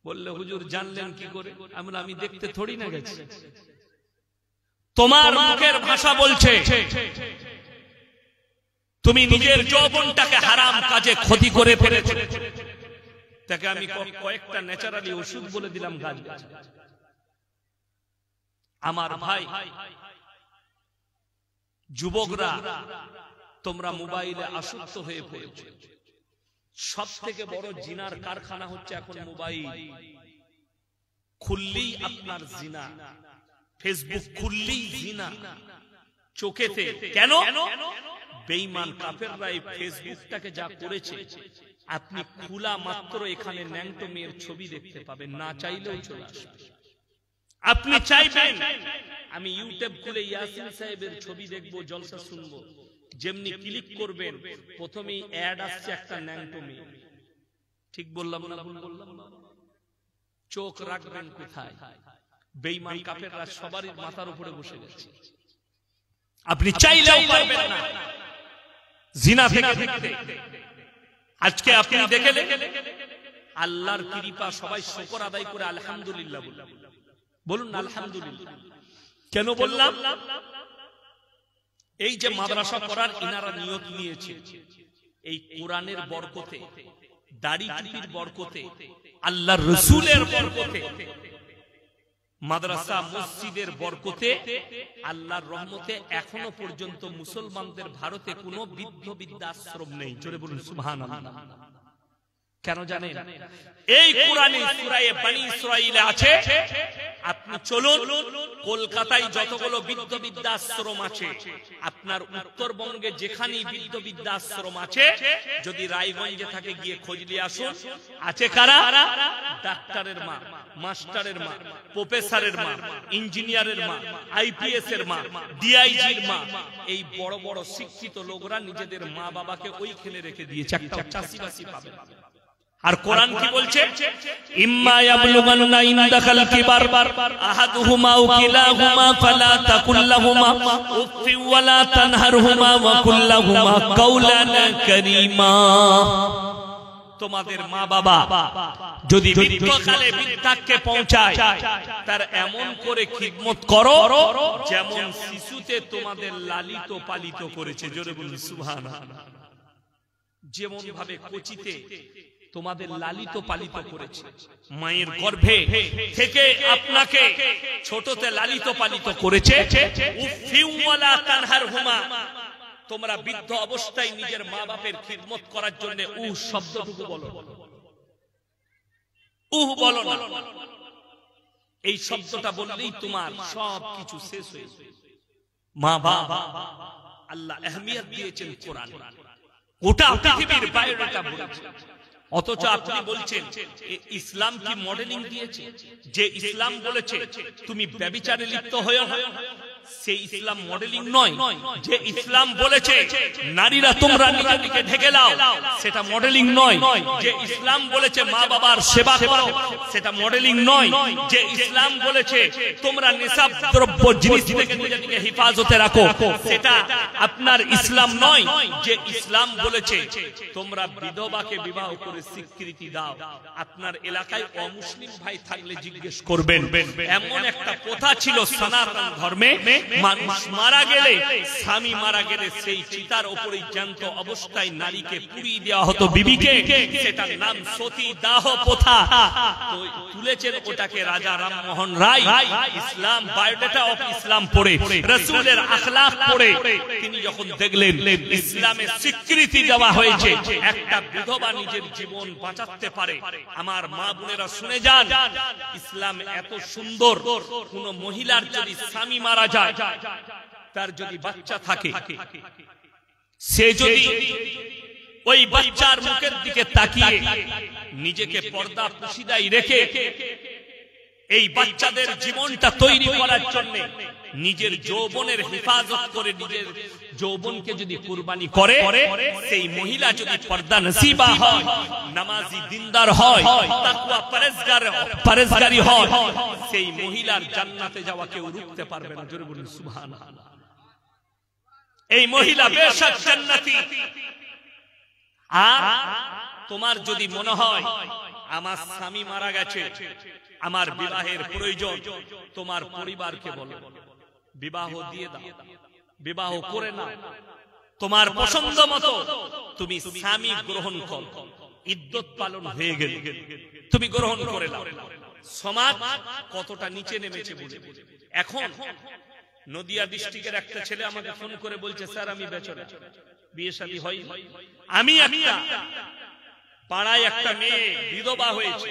বললে, হুজুর জানলেন কি করে? আমি দেখতে থোড়ি না গেছি। তোমার মুখের ভাষা বলছে তুমি নিজের যৌবনটাকে হারাম কাজে ক্ষতি করে ফেলেছো। তাকে আমি কয়েকটা ন্যাচারালি ওষুধ বলে দিলাম, গাছ। আমার ভাই যুবকরা, তোমরা মোবাইলে আসক্ত হয়ে পড়েছো। সব থেকে বড় জিনার কারখানা হচ্ছে এখন মোবাইল। খুললেই আপনার জিনা, ফেসবুক খুললেই জিনা চোখেতে। কেন? বেঈমান কাফেররা এই ফেসবুকটাকে যা করেছে, আপনি খোলা মাত্র এখানে ন্যাংটো মেয়ের ছবি দেখতে পাবেন, না চাইলেও চলে আসবে। আপনি চাইবেন আমি ইউটিউব খুলে ইয়াসিন সাহেবের ছবি দেখবো, জলসা শুনবো, যেমনি ক্লিক করবেন প্রথমেই অ্যাড আসছে একটা ন্যাংটো মেয়ে। ঠিক বললাম না ভুল বললাম? চোখ রাখবেন কোথায়? বেঈমান কাফেররা সবারই মাথার উপরে বসে গেছে, আপনি চাইলেও পারবেন না জিনা থেকে দেখতে। আজকে আপনি দেখলেন আল্লাহর কৃপা, সবাই শুকর আদায় করে আলহামদুলিল্লাহ বলুন আলহামদুলিল্লাহ। কেন বললাম? এই যে মাদ্রাসা করার ইনারা নিয়ত নিয়েছে, এই কোরআনের বরকতে, দাড়ি টুপির বরকতে, আল্লাহর রাসূলের বরকতে, মাদ্রাসা মসজিদের বরকতে, আল্লাহর রহমতে এখনো পর্যন্ত মুসলমানদের ভারতে কোনো বৃদ্ধ বৃদ্ধাশ্রম নেই। জোরে বলুন সুবহানাল্লাহ। কেন জানেন? এই কোরআনে সূরা বনী ইসরাঈলে আছে, আপনি চলুন কলকাতায় যতগুলো বৃদ্ধ বৃদ্ধাশ্রম আছে, আপনার উত্তরবঙ্গে যেখানেই বৃদ্ধ বৃদ্ধাশ্রম আছে, যদি রায়গঞ্জে থাকে গিয়ে খোঁজ নিয়ে আসুন। আছে কারা? ডাক্তারের মা, মাস্টারের মা, প্রফেসরের মা, ইঞ্জিনিয়ারের মা, আইপিএস এর মা, ডিআইজির মা, এই বড় বড় শিক্ষিত লোকরা নিজেদের মা বাবাকে ওইখানে রেখে দিয়েছে। একটা চাষিবাসী পাবে। আর কোরআন কি বলছে? ইম্মা ইয়াবলুগান্না ইনদাকাল কিবার আহাদুহুমা আও কিলাহুমা ফালা তাকুল লাহুমা উফফি ওয়ালা তানহারহুমা ওয়া কুল লাহুমা কাওলান কারীমা। তোমাদের মা বাবা যদি বৃদ্ধকালে বৃদ্ধাক্যে পৌঁছায়, তার এমন করে খিদমত করো যেমন শিশুতে তোমাদের লালিত পালিত করেছে। জোরে বলুন সুবহানাল্লাহ। যেমন ভাবে কোচিতে তোমাদের লালিত পালিত করেছে, মায়ের গর্ভে থেকে আপনাকে ছোটতে লালিত পালিত করেছে। উফফি ওয়ালা তানহারহুমা, তোমরা বৃদ্ধ অবস্থায় নিজের মা বাপের খিদমত করার জন্য শব্দটুকু বলো, বলো না। এই শব্দটা বললেই তোমার সব কিছু শেষ হয়ে যাবে। মা বাবা আল্লাহ আহমিয়ত দিয়েছেন কোরআনে, ওটা পৃথিবীর বাইরেটা বলেছে। অথচ আপনি বলছেন ইসলাম কি মডেলিং দিয়েছে? যে ইসলাম বলেছে তুমি ব্যভিচারে লিপ্ত হয়ো না, সেই ইসলাম মডেলিং নয়। যে ইসলাম বলেছে নারীরা তোমরা নিজেকে ঢেকে দাও, সেটা মডেলিং নয়। যে ইসলাম বলেছে মা বাবার সেবা করো, সেটা মডেলিং নয়। যে ইসলাম বলেছে তোমরা নেশাব দ্রব্য জিনিস থেকে নিজেকে হেফাজতে রাখো, সেটা আপনার ইসলাম নয়। যে ইসলাম বলেছে তোমরা বিধবাকে বিবাহ করে স্বীকৃতি দাও। আপনার এলাকায় অমুসলিম ভাই থাকলে জিজ্ঞেস করবেন, এমন একটা প্রথা ছিল সনাতন ধর্মে, মানুষ মারা গেলে, স্বামী মারা গেলে সেই চিতার উপরে জ্যান্ত অবস্থায় নারীকে পুড়িয়ে দেওয়া হতো বিবিকে। সেটার নাম সতী দাহ প্রথা। তুলেছেন ওটাকে রাজা রামমোহন রায়। ইসলাম বায়োডাটা অফ ইসলাম পড়ে, রাসূলের আখলাক পড়ে তিনি যখন দেখলেন ইসলামের স্বীকৃতি দেওয়া হয়েছে, একটা বিধবা নিজের জীবন বাঁচাতে পারে। আমার মা বোনেরা শুনে যান, ইসলাম এত সুন্দর। কোন মহিলার যদি স্বামী মারা যায়, তার যদি বাচ্চা থাকে, সে যদি ওই বাচ্চার মুখের দিকে তাকিয়ে নিজেকে পর্দা পুশিদায় রেখে এই বাচ্চাদের জীবনটা তৈরি করার জন্য নিজের যৌবনের হেফাজত করে নিজের যৌবনকে যদি কুরবানি করে, সেই মহিলা যদি পর্দা নসিবা হয়, নামাজি দিনদার হয়, তাকওয়া পরেজগারি হয়, সেই মহিলার জান্নাতে যাওয়া কেউ রুখতে পারবে না। জোরে বলুন সুবহানাল্লাহ। এই মহিলা বেশক জান্নাতি। আর তোমার যদি মনে হয় আমার স্বামী মারা গেছে, আমার বিবাহের প্রয়োজন, তোমার পরিবারকে বলো বিবাহ দিয়ে দাও, বিবাহ করে না। তোমার পছন্দ মতো তুমি স্বামী গ্রহণ করো, ইদ্যত পালন হয়ে গেল, তুমি গ্রহণ করে নাও। সমাজ কতটা নিচে নেমেছে বুঝে। এখন নদিয়া ডিস্ট্রিক্টের একটা ছেলে আমাকে ফোন করে বলছে, স্যার আমি বেচরা, বিয়ে শাদী হয়। আমি পাড়ায় একটা মেয়ে বিধবা হয়েছে,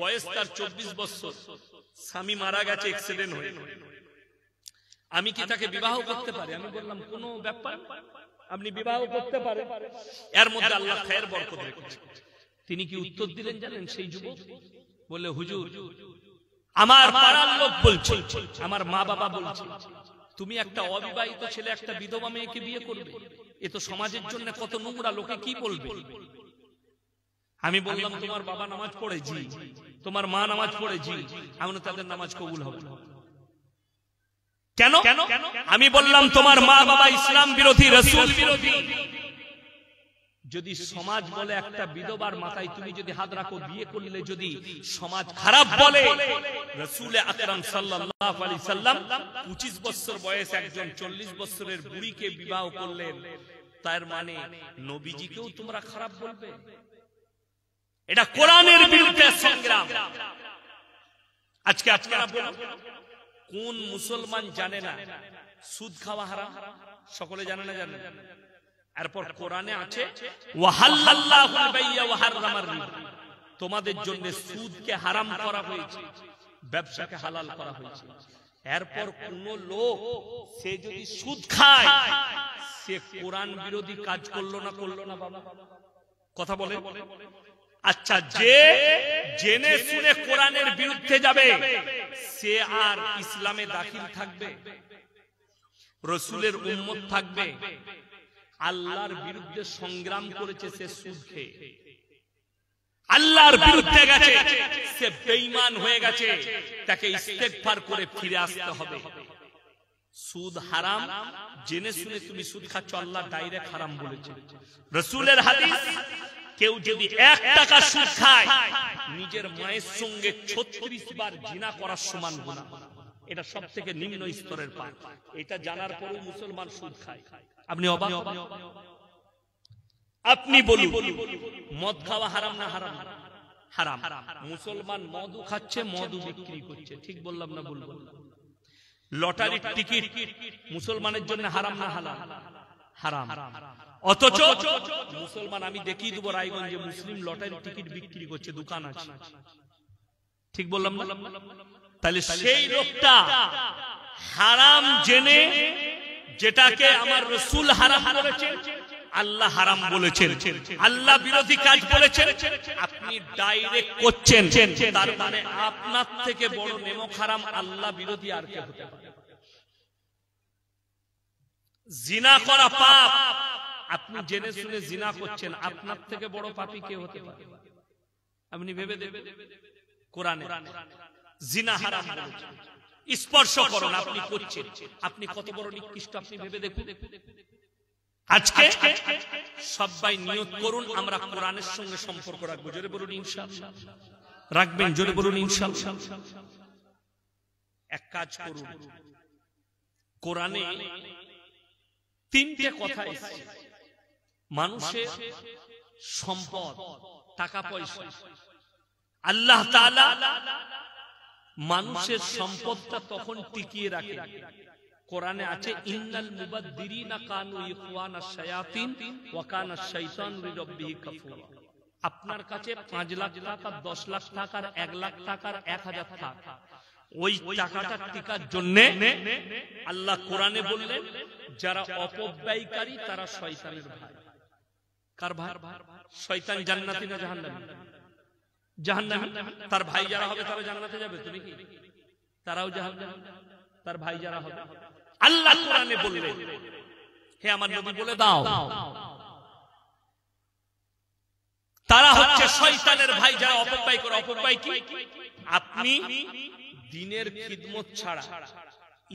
বয়স তার 24 বছর, স্বামী মারা গেছে অ্যাক্সিডেন্ট হয়ে, আমি কি তাকে বিবাহ করতে পারি? আমি বললাম কোনো ব্যাপার, আপনি বিবাহ করতে পারেন, এর মধ্যে আল্লাহ খায়ের বরকত রেখেছে। তিনি কি উত্তর দিলেন জানেন? সেই যুবক বলে, হুজুর আমার পাড়ার লোক বলছে, আমার মা বাবা বলছে, তুমি একটা অবিবাহিত ছেলে একটা বিধবা মেয়েকে বিয়ে করবে? এ তো সমাজের জন্য কত নোংরা, লোকে কি বলবে। আমি বললাম তোমার বাবা নামাজ পড়ে, জি। তোমার মা নামাজ পড়ে, জি। এমন তাদের নামাজ কবুল হবে কেন? আমি বললাম তোমার মা বাবা ইসলাম বিরোধী, রাসূল বিরোধী। যদি সমাজ বলে একটা বিধবার মাথায় তুমি যদি হাত রাখো, বিয়ে করলে যদি সমাজ খারাপ বলে, রাসূল আকরাম সাল্লাল্লাহু আলাইহি সাল্লাম 25 বছর বয়স একজন 40 বছরের বুড়িকে বিবাহ করলেন, তার মানে নবীজিকেও তোমরা খারাপ বলবে? এটা কোরআনের বিরুদ্ধে সংগ্রাম। আজকে আপনারা বলুন, কোন মুসলমান জানে না সুদ খাওয়া হারাম? সকলে জানে না? জানে। এরপর কোরআনে আছে ওয়াহাল্লাল্লাহুল বাইয়া ওয়া হাররামার রিবা, তোমাদের জন্য সুদকে হারাম করা হয়েছে, ব্যবসাকে হালাল করা হয়েছে। এরপর কোন লোক সে যদি সুদ খায়, সে কোরআন বিরোধী কাজ করলো না? করলো না বাবা? কথা বলে। আচ্ছা, যে জেনে শুনে কোরআনের বিরুদ্ধে যাবে, সে আর ইসলামে দাখিল থাকবে? রাসূলের উম্মত থাকবে? আল্লাহর বিরুদ্ধে সংগ্রাম করেছে সে সুদ খেয়ে, আল্লাহর বিরুদ্ধে গেছে, সে বেঈমান হয়ে গেছে, তাকে ইস্তেগফার করে ফিরে আসতে হবে। সুদ হারাম, জেনে শুনে তুমি সুদ খাচ্ছ, আল্লাহ ডাইরেক্ট হারাম বলেছে। রাসূলের হাদিস, কেউ যদি 1 টাকা সুদ খায়, নিজের মায়ের সঙ্গে 36 বার জিনা করার সমান গুনাহ। এটা সবথেকে নিম্ন স্তরের পাপ। এটা জানার পরেও মুসলমান সুদ খায়। আপনি অবাক? আপনি বলুন, মদ খাওয়া হারাম না হারাম? হারাম। মুসলমান মদও খাচ্ছে, মদও বিক্রি করছে। ঠিক বললাম না ভুল বললাম? লটারির টিকিট মুসলমানের জন্য হারাম না হালাল? হারাম। অথচ মুসলমান, আমি দেখিয়ে দেবো রায়গঞ্জে মুসলিম লটারির টিকিট বিক্রি করছে, দোকান আছে। ঠিক বললাম না? তাহলে সেই লোকটা হারাম জেনে, যেটাকে আমার রাসূল হারাম বলেছেন, আল্লাহ হারাম বলেছেন, আল্লাহ বিরোধী কাজ বলেছেন, আপনি ডাইরেক্ট করছেন, তার মানে আপনার থেকে বড় নেমক হারাম আল্লাহ বিরোধী আর কে হতে পারে? জিনা করা পাপ, আপনি জেনে শুনে জিনা করছেন, আপনার থেকে বড় পাপী কে হতে পারে? আপনি ভেবে দেখবেন, কোরআনে জিনা হারাম বলেছে, স্পর্শ করুন, আপনি করছেন, আপনি কত বড় নিকৃষ্ট, আপনি ভেবে দেখুন। আজকে সবাই নিয়ত করুন, আমরা কোরআনের সঙ্গে সম্পর্ক রাখবো। জোরে বলুন ইনশাআল্লাহ। রাখবেন? জোরে বলুন ইনশাআল্লাহ। এক কাজ করুন, কোরআনে 3টে কথা এসেছে। মানুষের সম্পদ, টাকা পয়সা, আল্লাহ তাআলা মানুষের সম্পদটা তখন টিকিয়ে রাখে। কোরআনে আছে ইন্নাল মুবাদদিরিনা কানু ইখওয়ানাশ শায়াতিন ওয়া কানাশ শাইতানু লিরাব্বিহি কাফুরা। আপনার কাছে 5 লাখ টাকা, 10 লাখ টাকা, 1 লাখ টাকা, 1000 টাকা, ওই টাকাটা টিকার জন্য আল্লাহ কোরআনে বললেন, যারা অপব্যয়কারী তারা শয়তানের ভাই। কার ভাই? শয়তান জান্নাতি না জাহান্নামী? জাহান্নামী। তার ভাই যারা হবে তারা জান্নাতে যাবে, তুমি কি? তারাও জাহান্নামী। তার ভাই যারা হবে, আল্লাহ কোরআনে বললেন, হে আমার নবী বলে দাও, তারা হচ্ছে শয়তানের ভাই, যারা অপব্যয় করে। অপব্যয় কি? আপনি দ্বীনের খিদমত ছাড়া,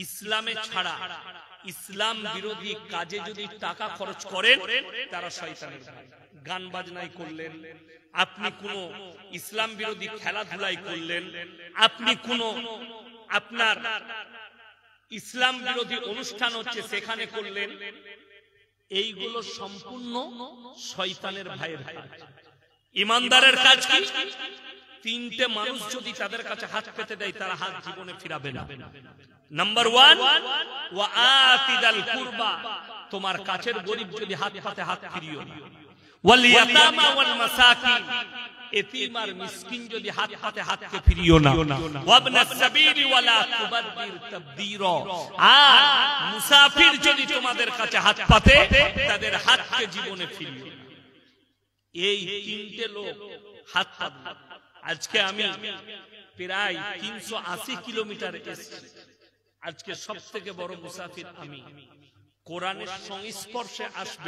ইসলামে ছাড়া, ইসলাম বিরোধী কাজে যদি টাকা খরচ করেন, তারা শয়তানের ভাই। গান বাজনাই করলেন, আপনি কোন ইসলাম বিরোধী খেলাধুলাই করলেন, আপনি কোন আপনার ইসলাম বিরোধী অনুষ্ঠান হচ্ছে সেখানে করলেন, এইগুলো সম্পূর্ণ শয়তানের ভাইয়ের কাজ। ইমানদারের কাজ কি? 3টে মানুষ যদি তাদের কাছে হাত পেতে দেয়, তারা হাত জীবনে ফিরাবে না। নাম্বার 1, ওয়া আতিদাল কুরবা, তোমার কাছের গরীব যদি হাত পাতে হাত ফিরিও না। ওয়াল ইয়াতামা ওয়াল মাসাকিন, এতিম আর মিসকিন যদি হাত পাতে হাতকে ফিরিও না। ওয়াবনাস সাবিলি ওয়ালা তুবাদ্দির তাবদীরা, আর মুসাফির যদি তোমাদের কাছে হাত পাতে, তাদের হাতকে জীবনে ফিরিও না। এই 3টে লোক হাত পাতল। আজকে আমি প্রায় 380 কিলোমিটার এসেছি। আজকে সবথেকে বড় মুসাফির আমি। কোরআনের সংস্পর্শে আসবে